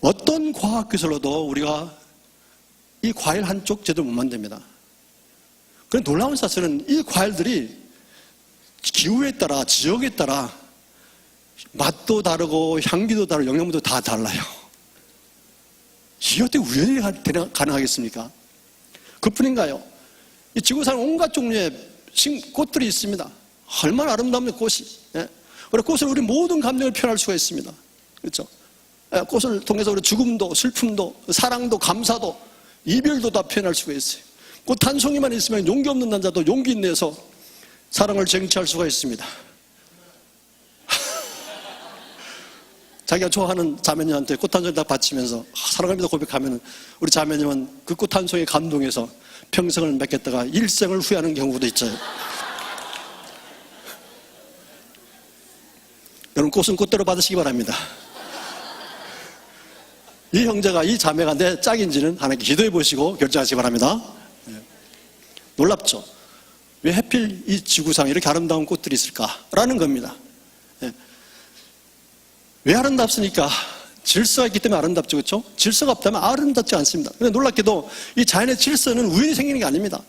어떤 과학기술로도 우리가 이 과일 한쪽 제대로 못 만듭니다. 그런 놀라운 사실은 이 과일들이 기후에 따라, 지역에 따라 맛도 다르고 향기도 다르고 영양분도 다 달라요. 이게 어떻게 우연히 가능하겠습니까? 그뿐인가요? 이 지구상에 온갖 종류의 꽃들이 있습니다. 얼마나 아름다운 꽃이. 예? 그리고 꽃을 우리 모든 감정을 표현할 수가 있습니다. 그렇죠? 예, 꽃을 통해서 우리 죽음도, 슬픔도, 사랑도, 감사도, 이별도 다 표현할 수가 있어요. 꽃 한 송이만 있으면 용기 없는 남자도 용기 내서 사랑을 쟁취할 수가 있습니다. 자기가 좋아하는 자매님한테 꽃 한 송이 다 바치면서 사랑합니다 고백하면 우리 자매님은 그 꽃 한 송이 감동해서 평생을 맺겠다가 일생을 후회하는 경우도 있죠. 여러분, 꽃은 꽃대로 받으시기 바랍니다. 이 형제가, 이 자매가 내 짝인지는 하나님께 기도해 보시고 결정하시기 바랍니다. 놀랍죠? 왜 하필 이 지구상에 이렇게 아름다운 꽃들이 있을까라는 겁니다. 왜 아름답습니까? 질서가 있기 때문에 아름답죠, 그렇죠? 질서가 없다면 아름답지 않습니다. 그런데 놀랍게도 이 자연의 질서는 우연히 생기는 게 아닙니다.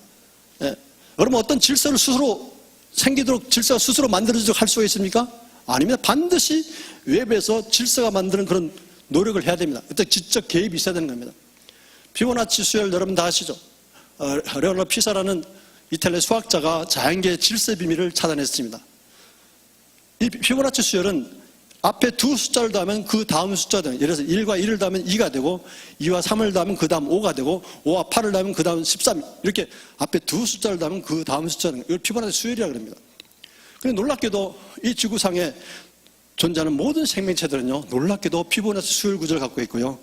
여러분, 어떤 질서를 스스로 생기도록 질서가 스스로 만들어지도록 할 수가 있습니까? 아닙니다. 반드시 외부에서 질서가 만드는 그런 노력을 해야 됩니다. 그때 지적 개입이 있어야 되는 겁니다. 피보나치 수열 여러분 다 아시죠? 레오나르도 피사라는 이탈리아 수학자가 자연계의 질서의 비밀을 찾아냈습니다. 이 피보나치 수열은 앞에 두 숫자를 더하면 그 다음 숫자가 되는, 예를 들어서 1과 1을 더하면 2가 되고 2와 3을 더하면 그 다음 5가 되고 5와 8을 더하면 그 다음 13, 이렇게 앞에 두 숫자를 더하면 그 다음 숫자는, 이걸 피보나치 수열이라고 합니다. 그런데 놀랍게도 이 지구상에 존재하는 모든 생명체들은요, 놀랍게도 피보나치 수열 구조를 갖고 있고요.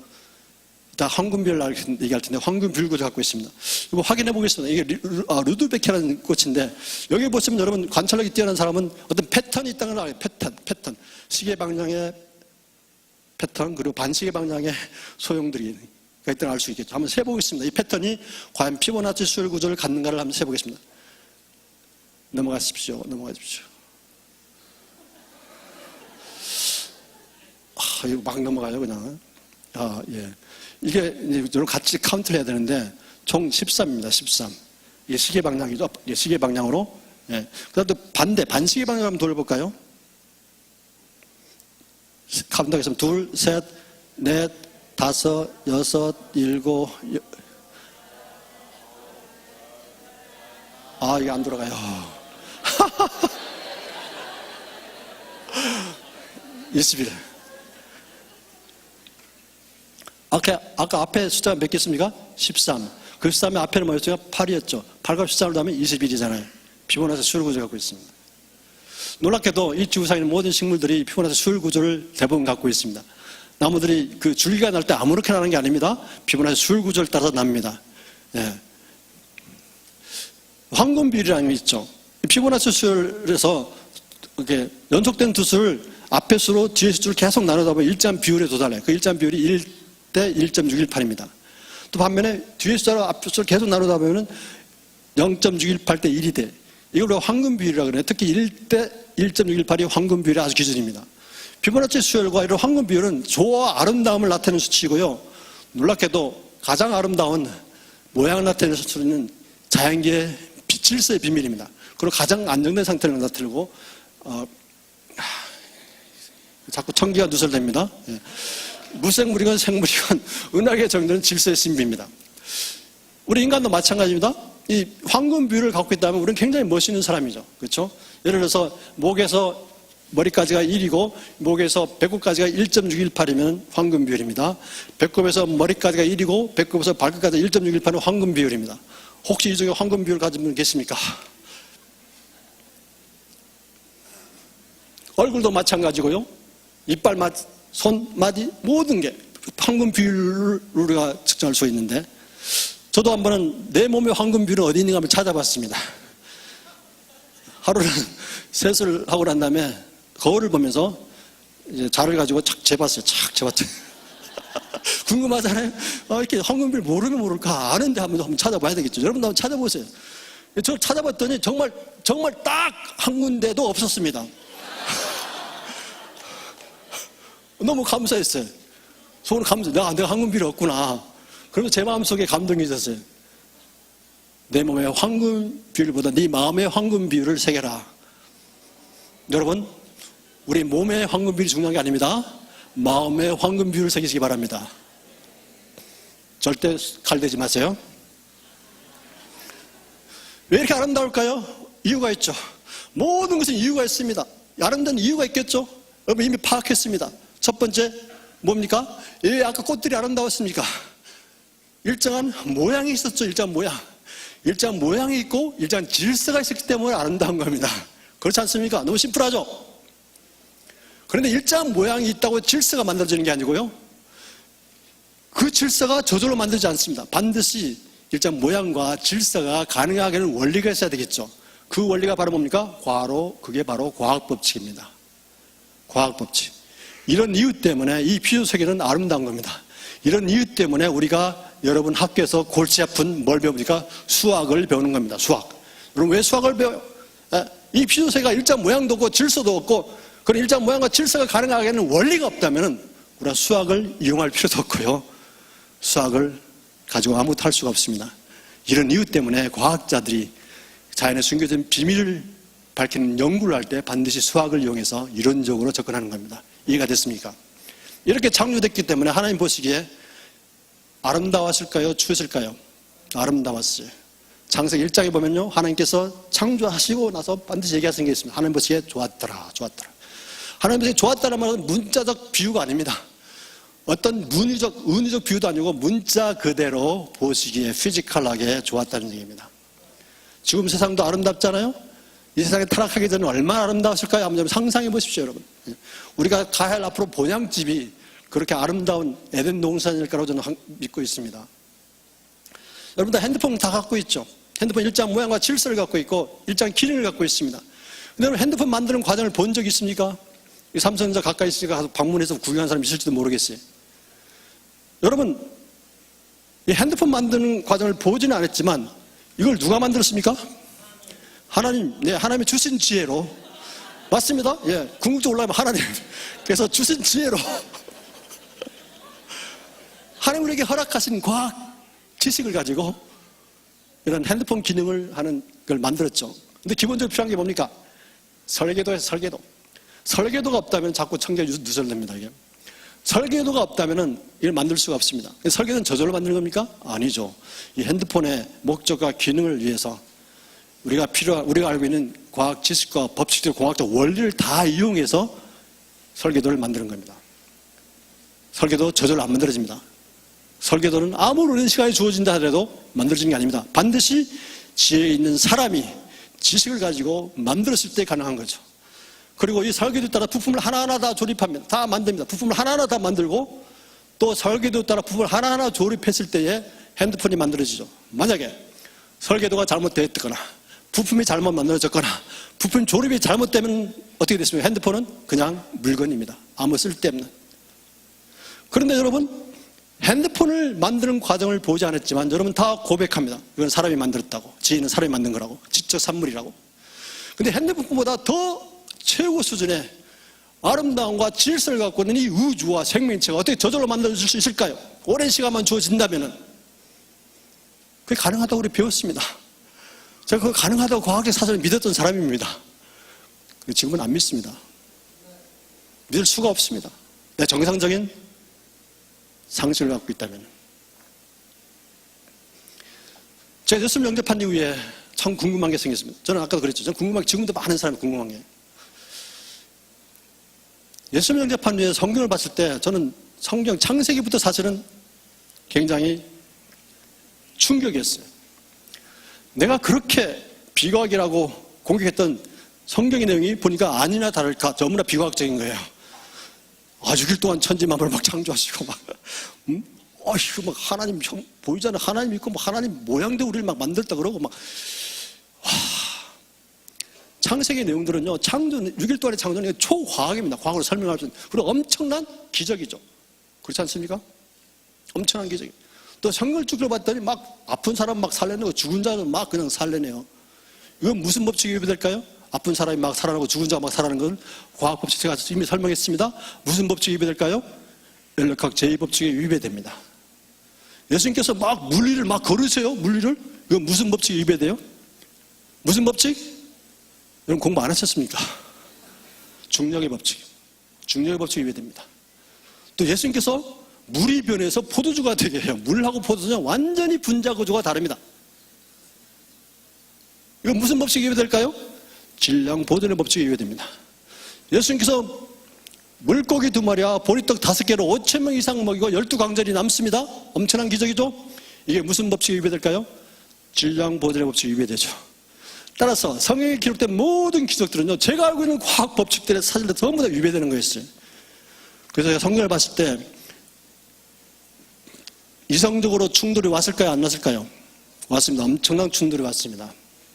이따 황금비를 얘기할 텐데 황금비율 구조를 갖고 있습니다. 이거 확인해 보겠습니다. 이게 루드베키라는 꽃인데, 여기 보시면 여러분 관찰력이 뛰어난 사람은 어떤 패턴이 있다는 걸 알아요. 패턴. 시계 방향의 패턴, 그리고 반시계 방향의 소용들이 있다는 걸 알 수 있겠죠. 한번 세보겠습니다. 이 패턴이 과연 피보나치 수열 구조를 갖는가를 한번 세보겠습니다. 넘어가십시오. 이거 막 넘어가요, 그냥. 예. 이게 이제 같이 카운트를 해야 되는데, 총 13입니다, 13. 이게 시계 방향이죠. 이게 시계 방향으로. 예. 그 다음 또 반시계 방향으로 한번 돌려볼까요? 카운트하겠습니다. 2, 3, 4, 5, 6, 7, 이게 안 돌아가요. 20일. 아까 앞에 숫자가 몇 개였습니까? 13. 그 13의 앞에는 뭐였죠? 8이었죠. 8과 13을 더하면 21이잖아요. 피보나치 수열 구조를 갖고 있습니다. 놀랍게도 이 지구상에 있는 모든 식물들이 피보나치 수열 구조를 대부분 갖고 있습니다. 나무들이 그 줄기가 날 때 아무렇게 나는 게 아닙니다. 피보나치 수열 구조를 따라서 납니다. 예. 황금비율이라는 게 있죠. 피보나치 수열에서 이렇게 연속된 두 수를 앞에 수로 뒤에 수를 계속 나누다 보면 일정한 비율에 도달해요. 그 일정한 비율이 1대 1.618입니다. 또 반면에 뒤에 숫자로 앞에 수를 계속 나누다 보면 0.618대 1이 돼. 이걸 우리가 황금 비율이라고 그래요. 특히 1대 1.618이 황금 비율의 아주 기준입니다. 피보나치 수열과 이런 황금 비율은 조화와 아름다움을 나타내는 수치이고요. 놀랍게도 가장 아름다운 모양을 나타내는 수치는 자연계의 질서의 비밀입니다. 그리고 가장 안정된 상태를 나타내고, 자꾸 청기가 누설됩니다. 예. 무생물이건 생물이건 은하계 정도는 질서의 신비입니다. 우리 인간도 마찬가지입니다. 이 황금 비율을 갖고 있다면 우리는 굉장히 멋있는 사람이죠. 그렇죠? 예를 들어서 목에서 머리까지가 1이고 목에서 배꼽까지가 1.618이면 황금 비율입니다. 배꼽에서 머리까지가 1이고 배꼽에서 발끝까지 1.618은 황금 비율입니다. 혹시 이 중에 황금 비율 가진 분 계십니까? 얼굴도 마찬가지고요. 이빨, 손, 마디 모든 게 황금 비율을 우리가 측정할 수 있는데, 저도 한 번은 내 몸의 황금 비율은 어디 있는가 한번 찾아봤습니다. 하루는 세수를 하고 난 다음에 거울을 보면서 이제 자를 가지고 착 재봤어요. 착 재봤더니 궁금하잖아요. 이렇게 황금비를 모르면 모를까 아는데 한번 찾아봐야 되겠죠. 여러분도 한번 찾아보세요. 저 찾아봤더니 정말 딱 한 군데도 없었습니다. 너무 감사했어요. 속으로 내가 황금비를 얻구나. 그러면서 제 마음속에 감동이 있었어요. 내 몸의 황금 비율보다 네 마음의 황금 비율을 새겨라. 여러분, 우리 몸의 황금 비율이 중요한 게 아닙니다. 마음의 황금 비율을 새기시기 바랍니다. 절대 칼대지 마세요. 왜 이렇게 아름다울까요? 이유가 있죠. 모든 것은 이유가 있습니다. 아름다운 이유가 있겠죠? 여러분 이미 파악했습니다. 첫 번째 뭡니까? 왜 아까 꽃들이 아름다웠습니까? 일정한 모양이 있었죠. 일정한 모양이 있고 일정한 질서가 있었기 때문에 아름다운 겁니다. 그렇지 않습니까? 너무 심플하죠? 그런데 일정한 모양이 있다고 질서가 만들어지는 게 아니고요. 그 질서가 저절로 만들지 않습니다. 반드시 일정한 모양과 질서가 가능하게 하는 원리가 있어야 되겠죠. 그 원리가 바로 뭡니까? 그게 바로 과학법칙입니다. 과학법칙. 이런 이유 때문에 이 피조 세계는 아름다운 겁니다. 이런 이유 때문에 우리가 여러분 학교에서 골치 아픈 뭘 배웁니까? 수학을 배우는 겁니다. 수학. 여러분 왜 수학을 배워요? 이 피조 세계가 일정 모양도 없고 질서도 없고 그런 일정 모양과 질서가 가능하게 하는 원리가 없다면 우리가 수학을 이용할 필요도 없고요. 수학을 가지고 아무것도 할 수가 없습니다. 이런 이유 때문에 과학자들이 자연의 숨겨진 비밀을 밝히는 연구를 할 때 반드시 수학을 이용해서 이론적으로 접근하는 겁니다. 이해가 됐습니까? 이렇게 창조됐기 때문에 하나님 보시기에 아름다웠을까요? 추웠을까요? 아름다웠어요. 창세기 1장에 보면요. 하나님께서 창조하시고 나서 반드시 얘기하시는 게 있습니다. 하나님 보시기에 좋았더라. 하나님 보시기에 좋았다는 말은 문자적 비유가 아닙니다. 어떤 은유적 비유도 아니고 문자 그대로 보시기에 피지컬하게 좋았다는 얘기입니다. 지금 세상도 아름답잖아요. 이 세상에 타락하기 전에 얼마나 아름다웠을까요? 한번 상상해 보십시오, 여러분. 우리가 가야 할 앞으로 본향집이 그렇게 아름다운 에덴 동산일 거라고 저는 믿고 있습니다. 여러분들 핸드폰 다 갖고 있죠. 핸드폰 일정 모양과 질서를 갖고 있고 일정 기능을 갖고 있습니다. 근데 여러분 핸드폰 만드는 과정을 본 적 있습니까? 삼성전자 가까이 있으니까 가서 방문해서 구경한 사람 있을지도 모르겠어요. 여러분 이 핸드폰 만드는 과정을 보지는 않았지만 이걸 누가 만들었습니까? 하나님이 주신 지혜로. 맞습니다. 예, 궁극적으로 올라가면 하나님. 그래서 주신 지혜로 하나님 우리에게 허락하신 과학 지식을 가지고 이런 핸드폰 기능을 하는 걸 만들었죠. 근데 기본적으로 필요한 게 뭡니까? 설계도예요, 설계도. 설계도가 없다면 자꾸 청결 누설됩니다, 이게. 설계도가 없다면 이걸 만들 수가 없습니다. 설계도는 저절로 만드는 겁니까? 아니죠. 이 핸드폰의 목적과 기능을 위해서 우리가 알고 있는 과학 지식과 법칙들, 공학적 원리를 다 이용해서 설계도를 만드는 겁니다. 설계도 저절로 안 만들어집니다. 설계도는 아무리 오랜 시간이 주어진다 하더라도 만들어지는 게 아닙니다. 반드시 지혜 있는 사람이 지식을 가지고 만들었을 때 가능한 거죠. 그리고 이 설계도에 따라 부품을 하나하나 다 조립합니다. 다 만듭니다. 부품을 하나하나 다 만들고 또 설계도에 따라 부품을 하나하나 조립했을 때에 핸드폰이 만들어지죠. 만약에 설계도가 잘못되었거나 부품이 잘못 만들어졌거나 부품 조립이 잘못되면 어떻게 됐습니까? 핸드폰은 그냥 물건입니다. 아무 쓸데없는. 그런데 여러분 핸드폰을 만드는 과정을 보지 않았지만 여러분 다 고백합니다. 이건 사람이 만들었다고. 지혜는 사람이 만든 거라고. 지적 산물이라고. 근데 핸드폰보다 더 최고 수준의 아름다움과 질서를 갖고 있는 이 우주와 생명체가 어떻게 저절로 만들어질 수 있을까요? 오랜 시간만 주어진다면 그게 가능하다고 우리 배웠습니다. 제가 그거 가능하다고 과학적 사전에 믿었던 사람입니다. 지금은 안 믿습니다. 믿을 수가 없습니다. 내 정상적인 상식을 갖고 있다면. 제가 예수님 영접한 이후에 참 궁금한 게 생겼습니다. 저는 아까도 그랬죠. 저는 궁금한 게 지금도 많은 사람이 궁금한 게. 예수님 영접한 이후에 성경을 봤을 때 저는 성경 창세기부터 사실은 굉장히 충격이었어요. 내가 그렇게 비과학이라고 공격했던 성경의 내용이 보니까 아니나 다를까 너무나 비과학적인 거예요. 6일 동안 천지만물을 막 창조하시고 막 하나님 보이잖아. 하나님 있고 하나님 모양대로 우리를 막 만들었다 그러고 막 창세기 내용들은요, 창조, 6일 동안의 창조는 초과학입니다. 과학으로 설명할 수 있는. 그리고 엄청난 기적이죠. 그렇지 않습니까? 엄청난 기적이. 또 성경을 봤더니 막 아픈 사람 막 살려내고 죽은 자는 막 그냥 살려내요. 이건 무슨 법칙이 위배될까요? 아픈 사람이 막 살아나고 죽은 자가 막 살아나는 건 과학 법칙 제가 이미 설명했습니다. 무슨 법칙이 위배될까요? 연력학 제2법칙에 위배됩니다. 예수님께서 막 물리를 막 걸으세요. 물리를. 이건 무슨 법칙이 위배돼요? 무슨 법칙? 여러분 공부 안 하셨습니까? 중력의 법칙. 중력의 법칙이 위배됩니다. 또 예수님께서 물이 변해서 포도주가 되게 해요. 물하고 포도주는 완전히 분자 구조가 다릅니다. 이건 무슨 법칙이 위배될까요? 질량 보존의 법칙이 위배됩니다. 예수님께서 물고기 2마리와 보리떡 5개로 5,000명 이상 먹이고 12강절이 남습니다. 엄청난 기적이죠? 이게 무슨 법칙이 위배될까요? 질량 보존의 법칙이 위배되죠. 따라서 성경에 기록된 모든 기적들은요, 제가 알고 있는 과학 법칙들의 사실들 전부 다 위배되는 거였어요. 그래서 제가 성경을 봤을 때 이성적으로 충돌이 왔을까요? 안 왔을까요? 왔습니다. 엄청난 충돌이 왔습니다.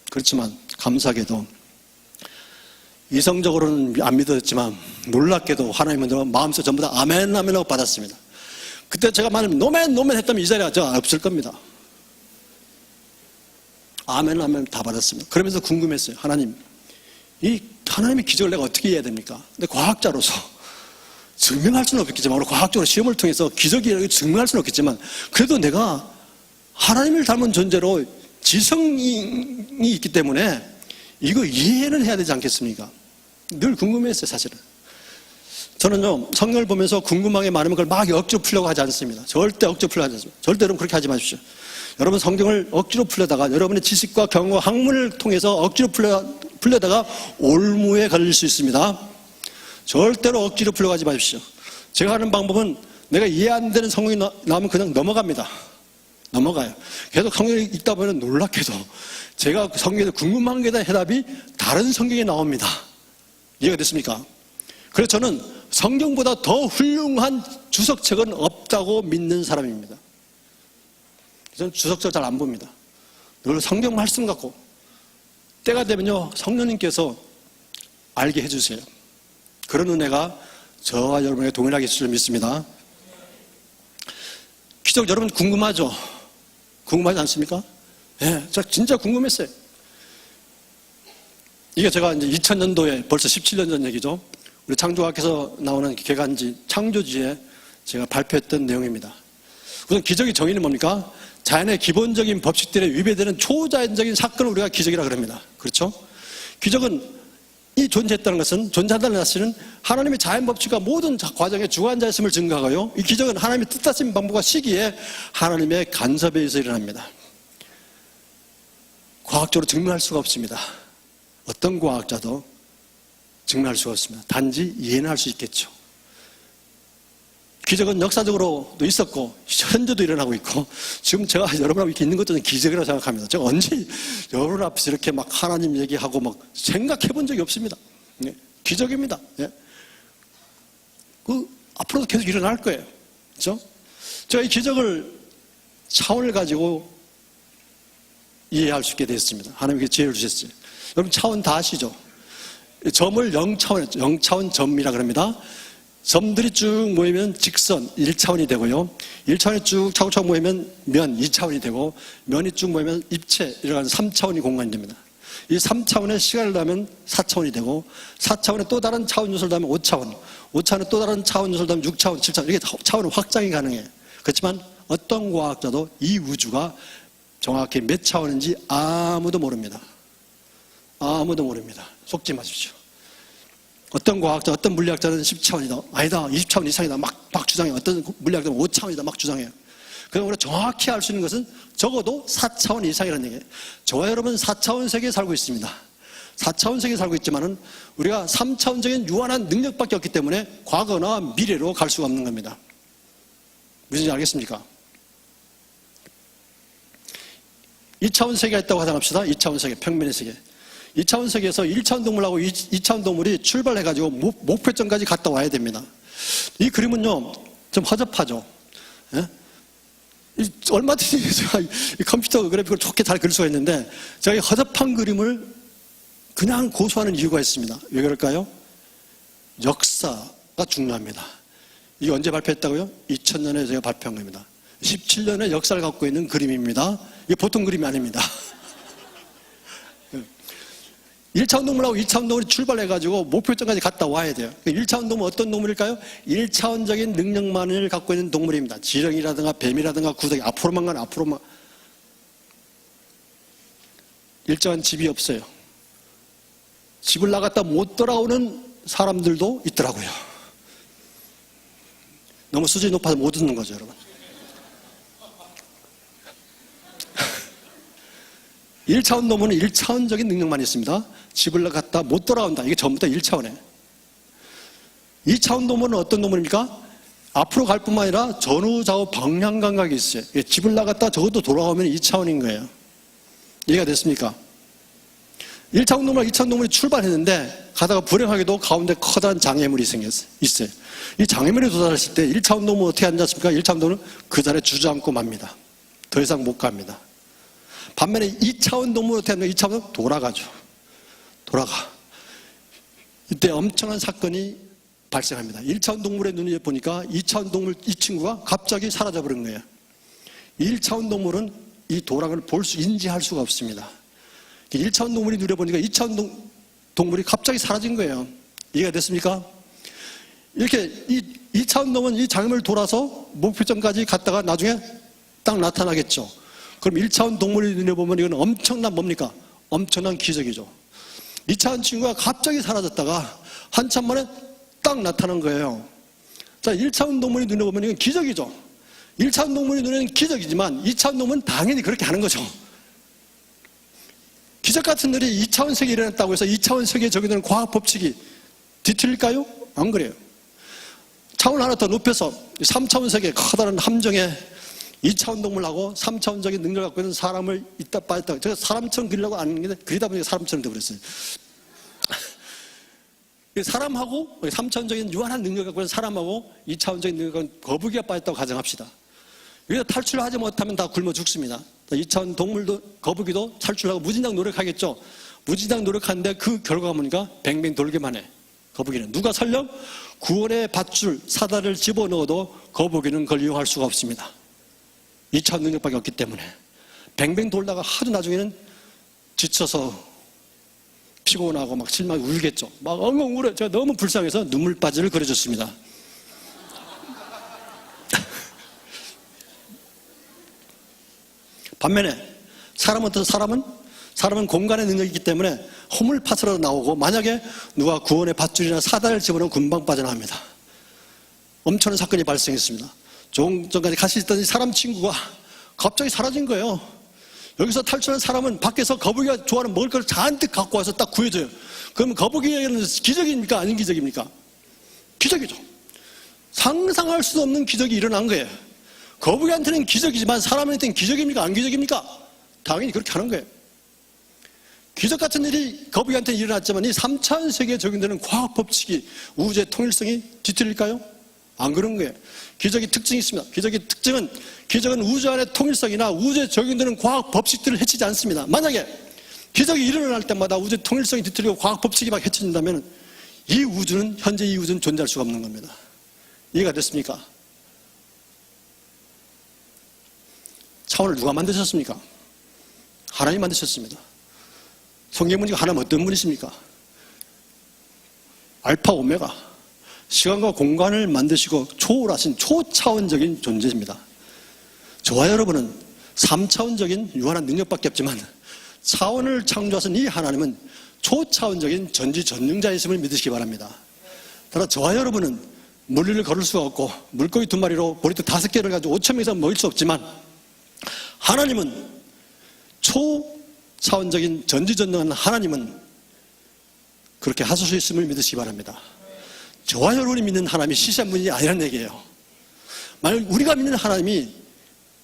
그렇지만 감사하게도 이성적으로는 안 믿어졌지만 놀랍게도 하나님은 마음속 전부 다 아멘 아멘하고 받았습니다. 그때 제가 만약 노멘 했다면 이 자리가 저 없을 겁니다. 아멘 아멘 다 받았습니다. 그러면서 궁금했어요. 하나님, 이 하나님의 기적을 내가 어떻게 해야 됩니까? 근데 과학자로서 증명할 수는 없겠지만, 과학적으로 시험을 통해서 기적이라고 증명할 수는 없겠지만, 그래도 내가 하나님을 닮은 존재로 지성이 있기 때문에 이거 이해는 해야 되지 않겠습니까? 늘 궁금했어요, 사실은. 저는요, 성경을 보면서 궁금한 게 많으면 그걸 막 억지로 풀려고 하지 않습니다. 절대 억지로 풀려고 하지 않습니다. 절대 여러분 그렇게 하지 마십시오. 여러분 성경을 억지로 풀려다가 여러분의 지식과 경험과 학문을 통해서 억지로 풀려다가 올무에 걸릴 수 있습니다. 절대로 억지로 풀려가지 마십시오. 제가 하는 방법은 내가 이해 안 되는 성경이 나오면 그냥 넘어갑니다. 넘어가요. 계속 성경을 읽다 보면 놀랍게도 제가 성경에서 궁금한 것에 대한 해답이 다른 성경에 나옵니다. 이해가 됐습니까? 그래서 저는 성경보다 더 훌륭한 주석책은 없다고 믿는 사람입니다. 저는 주석책 잘 안 봅니다. 늘 성경 말씀 갖고 때가 되면요, 성령님께서 알게 해주세요. 그런 은혜가 저와 여러분에게 동일하게 있을 줄 믿습니다. 기적 여러분 궁금하죠? 궁금하지 않습니까? 예, 저 진짜 궁금했어요. 이게 제가 이제 2000년도에 벌써 17년 전 얘기죠. 우리 창조학에서 나오는 개간지 창조지에 제가 발표했던 내용입니다. 우선 기적의 정의는 뭡니까? 자연의 기본적인 법칙들에 위배되는 초자연적인 사건을 우리가 기적이라고 그럽니다. 그렇죠? 기적은 이 존재했다는 것은, 존재한다는 사실은 하나님의 자연 법칙과 모든 과정에 주관자였음을 증거하고요, 이 기적은 하나님의 뜻하신 방법과 시기에 하나님의 간섭에 의해서 일어납니다. 과학적으로 증명할 수가 없습니다. 어떤 과학자도 증명할 수가 없습니다. 단지 이해는 할 수 있겠죠. 기적은 역사적으로도 있었고 현재도 일어나고 있고, 지금 제가 여러분 앞에 이렇게 있는 것도 기적이라고 생각합니다. 제가 언제 여러분 앞에서 이렇게 막 하나님 얘기하고 막 생각해 본 적이 없습니다. 네, 기적입니다. 네. 앞으로도 계속 일어날 거예요. 그렇죠? 제가 이 기적을 차원을 가지고 이해할 수 있게 됐습니다. 하나님께 지혜를 주셨어요. 여러분 차원 다 아시죠? 점을 0차원 점이라 그럽니다. 점들이 쭉 모이면 직선 1차원이 되고요, 1차원이 쭉 차곡차곡 모이면 면 2차원이 되고, 면이 쭉 모이면 입체 이러한 3차원이 공간이 됩니다. 이 3차원의 시간을 더하면 4차원이 되고, 4차원에 또 다른 차원 요소를 더하면 5차원, 5차원에 또 다른 차원 요소를 더하면 6차원, 7차원, 이렇게 차원의 확장이 가능해요. 그렇지만 어떤 과학자도 이 우주가 정확히 몇 차원인지 아무도 모릅니다. 아무도 모릅니다. 속지 마십시오. 어떤 과학자, 어떤 물리학자는 10차원이다, 아니다, 20차원 이상이다 막 주장해요. 어떤 물리학자는 5차원이다 막 주장해요. 그럼 우리가 정확히 알 수 있는 것은 적어도 4차원 이상이라는 얘기예요. 저와 여러분은 4차원 세계에 살고 있습니다. 4차원 세계에 살고 있지만은 우리가 3차원적인 유한한 능력밖에 없기 때문에 과거나 미래로 갈 수가 없는 겁니다. 무슨지 알겠습니까? 2차원 세계가 있다고 하자합시다. 2차원 세계, 평면의 세계. 2차원 세계에서 1차원 동물하고 2차원 동물이 출발해가지고 목표점까지 갔다 와야 됩니다. 이 그림은요, 좀 허접하죠. 예? 얼마든지 제가 이 컴퓨터 그래픽을 좋게 잘 그릴 수가 있는데, 제가 이 허접한 그림을 그냥 고소하는 이유가 있습니다. 왜 그럴까요? 역사가 중요합니다. 이게 언제 발표했다고요? 2000년에 제가 발표한 겁니다. 17년의 역사를 갖고 있는 그림입니다. 이게 보통 그림이 아닙니다. 1차 운동물하고 2차 운동물이 출발해가지고 목표점까지 갔다 와야 돼요. 1차 운동물은 어떤 동물일까요? 1차원적인 능력만을 갖고 있는 동물입니다. 지렁이라든가 뱀이라든가 구더기, 앞으로만 가는 앞으로만. 일정한 집이 없어요. 집을 나갔다 못 돌아오는 사람들도 있더라고요. 너무 수준이 높아서 못 듣는 거죠, 여러분. 1차원 놈은 1차원적인 능력만 있습니다. 집을 나갔다 못 돌아온다. 이게 전부 다 1차원에. 2차원 놈은 어떤 놈입니까? 앞으로 갈 뿐만 아니라 전후 좌우 방향 감각이 있어요. 집을 나갔다 적어도 돌아오면 2차원인 거예요. 이해가 됐습니까? 1차원 놈과 2차원 놈이 출발했는데 가다가 불행하게도 가운데 커다란 장애물이 있어요. 이 장애물에 도달했을 때 1차원 놈은 어떻게 앉았습니까? 1차원 놈은 그 자리에 주저앉고 맙니다. 더 이상 못 갑니다. 반면에 2차원 동물은 어떻게 하면 2차원은 돌아가죠. 돌아가. 이때 엄청난 사건이 발생합니다. 1차원 동물의 눈에 보니까 2차원 동물 이 친구가 갑자기 사라져버린 거예요. 1차원 동물은 이 도락을 인지할 수가 없습니다. 1차원 동물이 눈에 보니까 2차원 동물이 갑자기 사라진 거예요. 이해가 됐습니까? 이렇게 2차원 동물은 이 장애물을 돌아서 목표점까지 갔다가 나중에 딱 나타나겠죠. 그럼 1차원 동물이 눈에 보면 이건 엄청난 뭡니까? 엄청난 기적이죠. 2차원 친구가 갑자기 사라졌다가 한참 만에 딱 나타난 거예요. 자, 1차원 동물이 눈에 보면 이건 기적이죠. 1차원 동물이 눈에는 기적이지만 2차원 동물은 당연히 그렇게 하는 거죠. 기적 같은 일이 2차원 세계에 일어났다고 해서 2차원 세계에 적용되는 과학 법칙이 뒤틀릴까요? 안 그래요. 차원을 하나 더 높여서 3차원 세계 커다란 함정에 2차원 동물하고 3차원적인 능력을 갖고 있는 사람을 있다 빠졌다. 제가 사람처럼 그리려고 안 했는데 그리다 보니까 사람처럼 되어버렸어요. 사람하고 3차원적인 유한한 능력을 갖고 있는 사람하고 2차원적인 능력을 갖고 있는 거북이가 빠졌다고 가정합시다. 여기서 탈출하지 못하면 다 굶어 죽습니다. 2차원 동물도 거북이도 탈출하고 무진장 노력하겠죠. 무진장 노력하는데 그 결과가 뭐니까 뱅뱅 돌기만 해. 거북이는. 누가 설령 구원의 밧줄 사다를 집어넣어도 거북이는 그걸 이용할 수가 없습니다. 2차원 능력밖에 없기 때문에 뱅뱅 돌다가 하루 나중에는 지쳐서 피곤하고 막 실망 울겠죠. 막 엉엉 울어요. 제가 너무 불쌍해서 눈물바지를 그려줬습니다. 반면에 사람은 공간의 능력이 있기 때문에 허물파스라도 나오고 만약에 누가 구원의 밧줄이나 사다를 집어넣으면 금방 빠져나갑니다. 엄청난 사건이 발생했습니다. 조금 전까지 같이 있던 사람 친구가 갑자기 사라진 거예요. 여기서 탈출한 사람은 밖에서 거북이가 좋아하는 먹을 걸 잔뜩 갖고 와서 딱 구해줘요. 그러면 거북이에게는 기적입니까? 아닌 기적입니까? 기적이죠. 상상할 수 없는 기적이 일어난 거예요. 거북이한테는 기적이지만 사람한테는 기적입니까? 안 기적입니까? 당연히 그렇게 하는 거예요. 기적 같은 일이 거북이한테는 일어났지만 이 3차원 세계에 적용되는 과학 법칙이 우주의 통일성이 뒤틀릴까요? 안 그런 거예요. 기적의 특징이 있습니다. 기적은 우주 안의 통일성이나 우주에 적용되는 과학 법칙들을 해치지 않습니다. 만약에 기적이 일어날 때마다 우주의 통일성이 뒤틀리고 과학 법칙이 막 해쳐진다면 현재 이 우주는 존재할 수가 없는 겁니다. 이해가 됐습니까? 차원을 누가 만드셨습니까? 하나님 만드셨습니다. 성경문이 하나님 어떤 분이십니까? 알파 오메가, 시간과 공간을 만드시고 초월하신 초차원적인 존재입니다. 저와 여러분은 3차원적인 유한한 능력밖에 없지만 차원을 창조하신 이 하나님은 초차원적인 전지전능자이심을 믿으시기 바랍니다. 따라 저와 여러분은 물리를 걸을 수가 없고 물고기 2마리로 보리떡 5개를 가지고 5,000명 이상 먹을 수 없지만 하나님은 초차원적인 전지전능한 하나님은 그렇게 하실 수 있음을 믿으시기 바랍니다. 저와 여러분이 믿는 하나님이 시시한 분이 아니라는 얘기예요. 만약 우리가 믿는 하나님이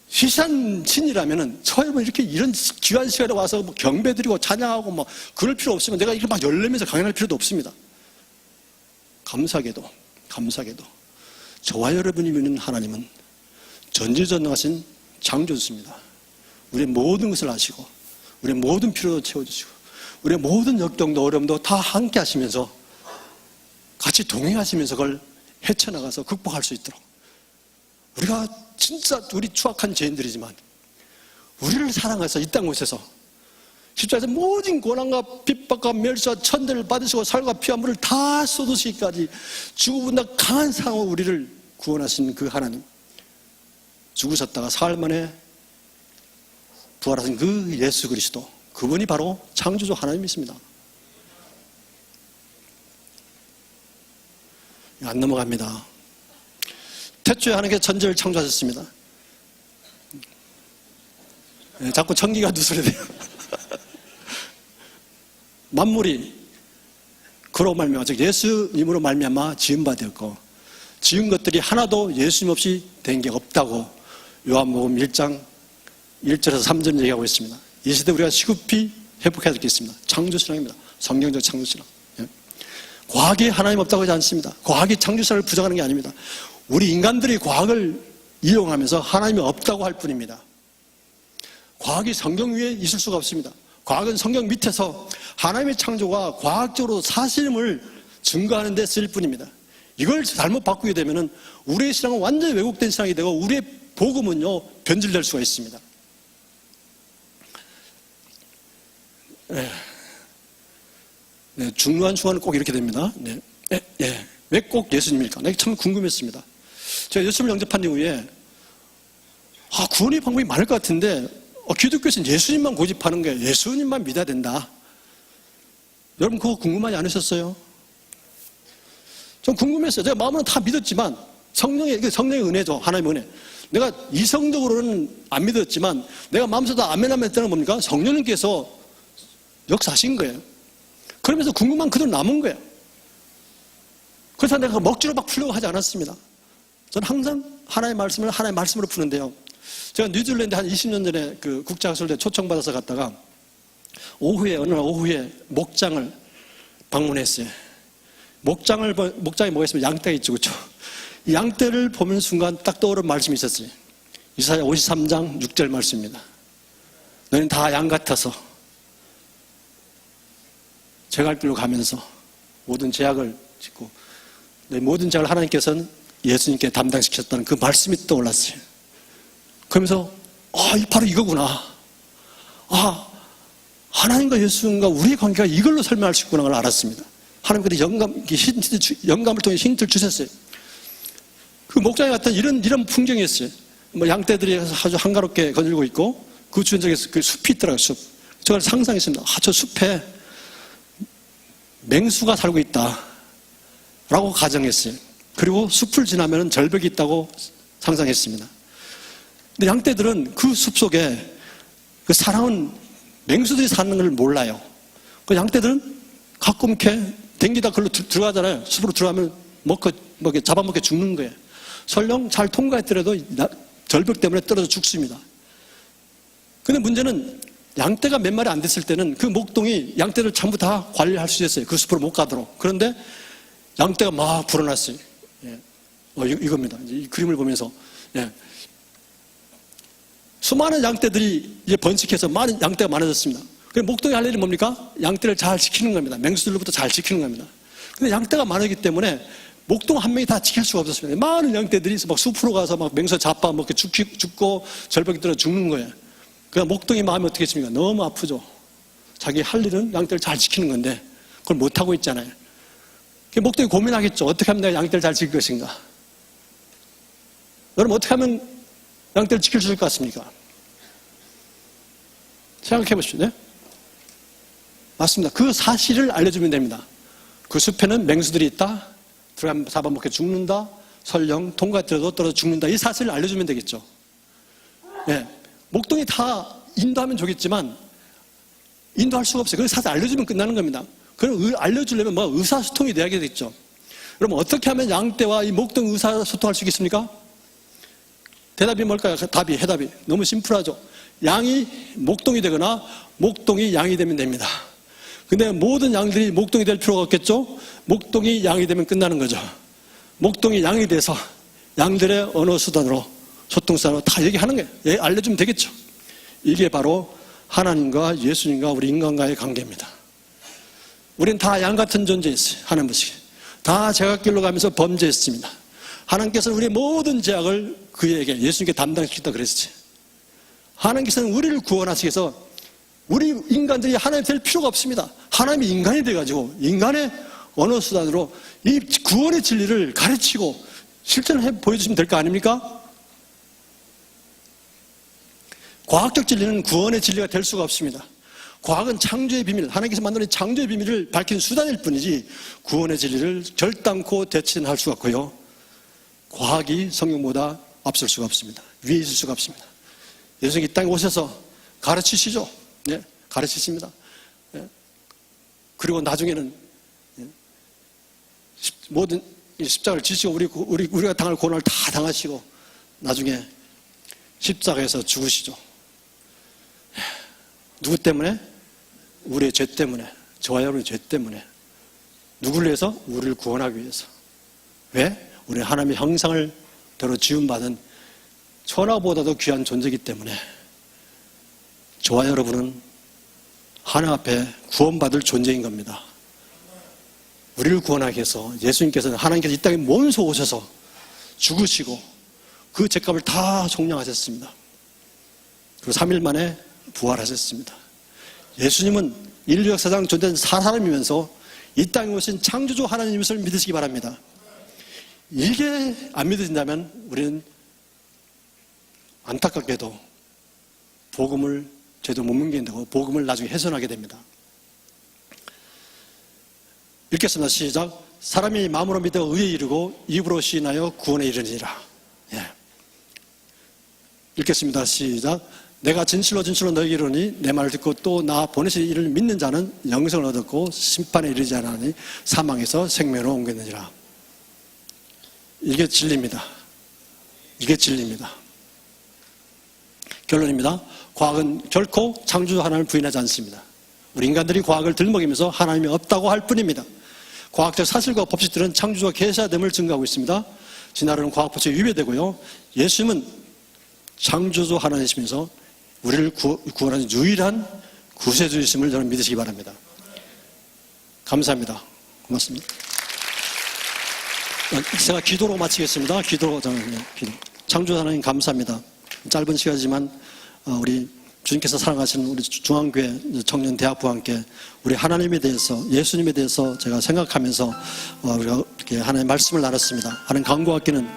시시한 신이라면 저와 여러분 이렇게 이런 귀한 시간에 와서 뭐 경배드리고 찬양하고 뭐 그럴 필요 없으면 내가 이렇게 막 열내면서 강연할 필요도 없습니다. 감사하게도 저와 여러분이 믿는 하나님은 전지전능하신 창조주십니다. 우리의 모든 것을 아시고 우리의 모든 필요도 채워주시고 우리의 모든 역경도 어려움도 다 함께 하시면서 같이 동행하시면서 그걸 헤쳐나가서 극복할 수 있도록, 우리가 진짜 우리 추악한 죄인들이지만 우리를 사랑해서 이 땅곳에서 십자가에서 모든 고난과 핍박과 멸시와 천대를 받으시고 살과 피와 물을 다 쏟으시기까지 죽어보다 강한 상으로 우리를 구원하신 그 하나님, 죽으셨다가 사흘 만에 부활하신 그 예수 그리스도, 그분이 바로 창조주 하나님이십니다. 안 넘어갑니다. 태초에 하나님께서 천지를 창조하셨습니다. 자꾸 청기가 누설해요. 만물이 그로 말미암아, 즉 예수님으로 말미암아 지은 바 되었고, 지은 것들이 하나도 예수님 없이 된 게 없다고 요한복음 1장 1절에서 3절 얘기하고 있습니다. 이 시대 우리가 시급히 회복해야 되겠습니다. 창조신앙입니다. 성경적 창조신앙. 과학이 하나님 없다고 하지 않습니다. 과학이 창조신앙을 부정하는 게 아닙니다. 우리 인간들이 과학을 이용하면서 하나님이 없다고 할 뿐입니다. 과학이 성경 위에 있을 수가 없습니다. 과학은 성경 밑에서 하나님의 창조가 과학적으로 사실임을 증거하는 데 쓰일 뿐입니다. 이걸 잘못 바꾸게 되면 우리의 신앙은 완전히 왜곡된 신앙이 되고 우리의 복음은요 변질될 수가 있습니다. 네, 중요한 순간은 꼭 이렇게 됩니다. 왜 꼭 예수님일까? 내가 참 궁금했습니다. 제가 예수님을 영접한 이후에 구원의 방법이 많을 것 같은데 기독교에서는 예수님만 고집하는 거예요. 예수님만 믿어야 된다. 여러분 그거 궁금하지 않으셨어요? 좀 궁금했어요. 제가 마음으로는 다 믿었지만 성령의 은혜죠. 하나님의 은혜. 내가 이성적으로는 안 믿었지만 내가 마음속으로 아멘 했다는 뭡니까? 성령님께서 역사하신 거예요. 그러면서 궁금한 그대로 남은 거예요. 그래서 내가 먹지로 막 풀려고 하지 않았습니다. 저는 항상 하나님의 말씀으로 푸는데요. 제가 뉴질랜드 한 20년 전에 그 국제학술대 초청받아서 갔다가 어느 날 오후에 목장을 방문했어요. 목장이 뭐가 있으면 양떼가 있죠, 그렇죠? 이 양떼를 보는 순간 딱 떠오른 말씀이 있었어요. 이사야 53장 6절 말씀입니다. 너희는 다 양 같아서 죄갈 길로 가면서 모든 죄악을 짓고 너희 모든 죄악을 하나님께서는 예수님께 담당시켰다는 그 말씀이 떠올랐어요. 그러면서 바로 이거구나. 하나님과 예수님과 우리의 관계가 이걸로 설명할 수 있구나 걸 알았습니다. 하나님께서 영감을 통해 힌트를 주셨어요. 그 목장에 갔던 이런 풍경이었어요. 양떼들이 아주 한가롭게 거닐고 있고 그 주변에 그 숲이 있더라고요. 숲. 저걸 상상했습니다. 저 숲에 맹수가 살고 있다 라고 가정했어요. 그리고 숲을 지나면 절벽이 있다고 상상했습니다. 근데 양떼들은 그 숲속에 그 사랑은 맹수들이 사는 걸 몰라요. 그 양떼들은 가끔 이렇게 댕기다 글로 들어가잖아요. 숲으로 들어가면 잡아먹게 죽는 거예요. 설령 잘 통과했더라도 절벽 때문에 떨어져 죽습니다. 근데 문제는 양떼가 몇 마리 안 됐을 때는 그 목동이 양떼를 전부 다 관리할 수 있었어요. 그 숲으로 못 가도록. 그런데 양떼가 막 불어났어요. 이겁니다. 이 그림을 보면서. 수많은 양떼들이 이제 번식해서 많은 양떼가 많아졌습니다. 그래서 목동이 할 일이 뭡니까? 양떼를 잘 지키는 겁니다. 맹수들로부터 잘 지키는 겁니다. 근데 양떼가 많았기 때문에 목동 한 명이 다 지킬 수가 없었습니다. 많은 양떼들이 막 숲으로 가서 막 맹수 잡아먹고 죽고 절벽에 들어 죽는 거예요. 그러니까 목동이 마음이 어떻게 했습니까? 너무 아프죠. 자기 할 일은 양떼를 잘 지키는 건데 그걸 못하고 있잖아요. 목동이 고민하겠죠. 어떻게 하면 내가 양떼를 잘 지킬 것인가? 여러분 어떻게 하면 양떼를 지킬 수 있을 것 같습니까? 생각해 보십시오. 네? 맞습니다. 그 사실을 알려주면 됩니다. 그 숲에는 맹수들이 있다. 들어가면 잡아먹게 죽는다. 설령 통과했더라도 떨어져 죽는다. 이 사실을 알려주면 되겠죠. 목동이 다 인도하면 좋겠지만 인도할 수가 없어요. 그 사실 알려주면 끝나는 겁니다. 그럼 알려주려면 의사소통이 돼야 되겠죠. 그럼 어떻게 하면 양떼와 이 목동 의사소통할 수 있겠습니까? 대답이 뭘까요? 해답이 너무 심플하죠. 양이 목동이 되거나 목동이 양이 되면 됩니다. 근데 모든 양들이 목동이 될 필요가 없겠죠? 목동이 양이 되면 끝나는 거죠. 목동이 양이 돼서 양들의 언어 수단으로 소통수단으로 다 얘기하는 거예요. 알려주면 되겠죠. 이게 바로 하나님과 예수님과 우리 인간과의 관계입니다. 우리는 다 양 같은 존재였어요. 하나님 보시기에. 다 제각길로 가면서 범죄했습니다. 하나님께서는 우리의 모든 죄악을 그에게, 예수님께 담당시켰다 그랬지. 하나님께서는 우리를 구원하시기 위해서 우리 인간들이 하나님 될 필요가 없습니다. 하나님이 인간이 돼가지고 인간의 언어 수단으로 이 구원의 진리를 가르치고 실천을 보여주시면 될 거 아닙니까? 과학적 진리는 구원의 진리가 될 수가 없습니다. 과학은 창조의 비밀, 하나님께서 만드는 창조의 비밀을 밝힌 수단일 뿐이지 구원의 진리를 결단코 대체할 수가 없고요. 과학이 성경보다 앞설 수가 없습니다. 위에 있을 수가 없습니다. 예수님이 이 땅에 오셔서 가르치시죠. 네, 가르치십니다. 네. 그리고 나중에는 모든 십자가를 지시고 우리가 당할 고난을 다 당하시고 나중에 십자가에서 죽으시죠. 누구 때문에? 우리의 죄 때문에, 저와 여러분의 죄 때문에. 누구를 위해서? 우리를 구원하기 위해서. 왜? 우리 하나님의 형상을 대로 지음받은 천하보다도 귀한 존재이기 때문에 저와 여러분은 하나님 앞에 구원받을 존재인 겁니다. 우리를 구원하기 위해서 예수님께서는 하나님께서 이 땅에 몸소 오셔서 죽으시고 그 죄값을 다 종량하셨습니다. 그리고 3일 만에 부활하셨습니다. 예수님은 인류 역사상 존재한 사람이면서 이 땅에 오신 창조주 하나님을 믿으시기 바랍니다. 이게 안 믿어진다면 우리는 안타깝게도 복음을 제대로 못 믿는다고 복음을 나중에 훼손하게 됩니다. 읽겠습니다. 시작. 사람이 마음으로 믿어 의에 이르고 입으로 시인하여 구원에 이르니라. 예. 읽겠습니다. 시작. 내가 진실로 너에게 이르니 내 말을 듣고 또 나 보내신 이를 믿는 자는 영생을 얻었고 심판에 이르지 않으니 사망에서 생명으로 옮겼느니라. 이게 진리입니다. 이게 진리입니다. 결론입니다. 과학은 결코 창조주 하나님을 부인하지 않습니다. 우리 인간들이 과학을 들먹이면서 하나님이 없다고 할 뿐입니다. 과학적 사실과 법칙들은 창조주가 계시됨을 증거하고 있습니다. 진화론은 과학 법칙에 위배되고요. 예수님은 창조주 하나님이시면서 우리를 구원하는 유일한 구세주이심을 저는 믿으시기 바랍니다. 감사합니다. 고맙습니다. 제가 기도로 마치겠습니다. 기도. 창조주 하나님 감사합니다. 짧은 시간이지만 우리 주님께서 사랑하시는 우리 중앙교회 청년 대학부와 함께 우리 하나님에 대해서, 예수님에 대해서 제가 생각하면서 우리가 이렇게 하나님의 말씀을 나눴습니다. 하나님 강구하기는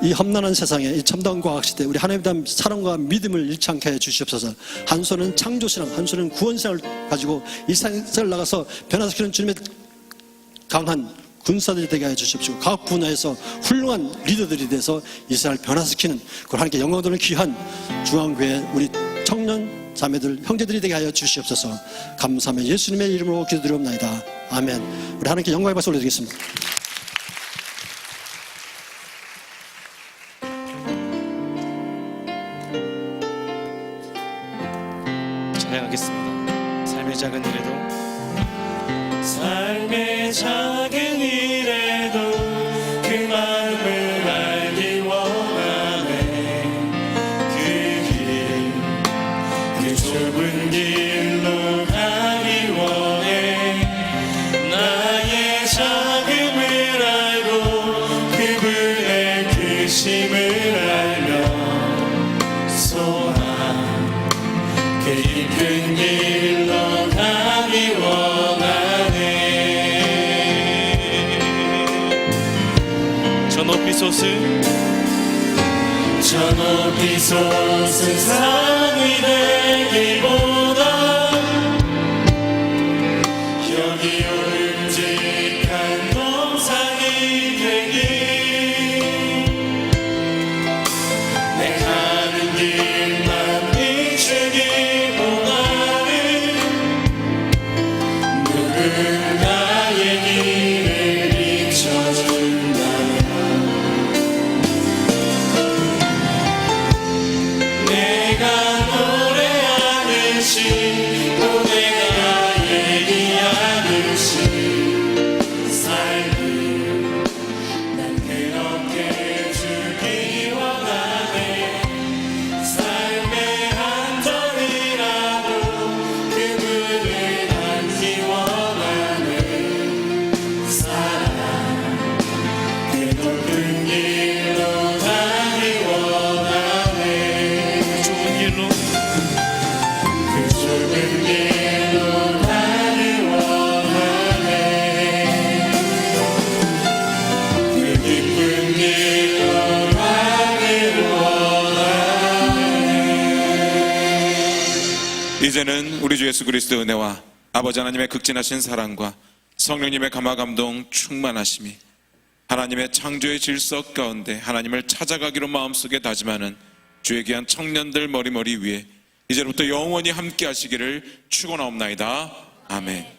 이 험난한 세상에 이 첨단 과학 시대 우리 하나님에 대한 사랑과 믿음을 잃지 않게 해 주시옵소서. 한 손은 창조신앙, 한 손은 구원신앙을 가지고 이 세상을 나가서 변화시키는 주님의 강한 군사들이 되게 해 주십시오. 각 분야에서 훌륭한 리더들이 돼서 이 세상을 변화시키는 그 하나님께 영광 돌리는 귀한 중앙교회 우리 청년 자매들 형제들이 되게 하여 주시옵소서. 감사하며 예수님의 이름으로 기도드리옵나이다. 아멘. 우리 하나님께 영광의 박수 올려드리겠습니다. 찬양하겠습니다. 삶의 작은 일에도 삶의 작은 일에도 그 마음을 알기 원하네. 그 좁은 길로 가기 원해. 나의 작음을 알고 그분의 크심을 알며 소망 그 깊은 길로 가기 원하네. 저 높이 솟은 산이 되기보다 여기 굵직한 동산이 되기. 내 가는 길만 비추기보다는 누군가의 길을 비춰준다면 내가 노래하듯이 또 내가 얘기하듯이 삶을 난 그렇게 주기 원하네. 삶의 한 ton이라도 그분을 안기 원하네. 이제는 우리 주 예수 그리스도의 은혜와 아버지 하나님의 극진하신 사랑과 성령님의 감화 감동 충만하심이 하나님의 창조의 질서 가운데 하나님을 찾아가기로 마음속에 다짐하는 주의 귀한 청년들 머리머리 위에 이제부터 영원히 함께 하시기를 축원하옵나이다. 아멘.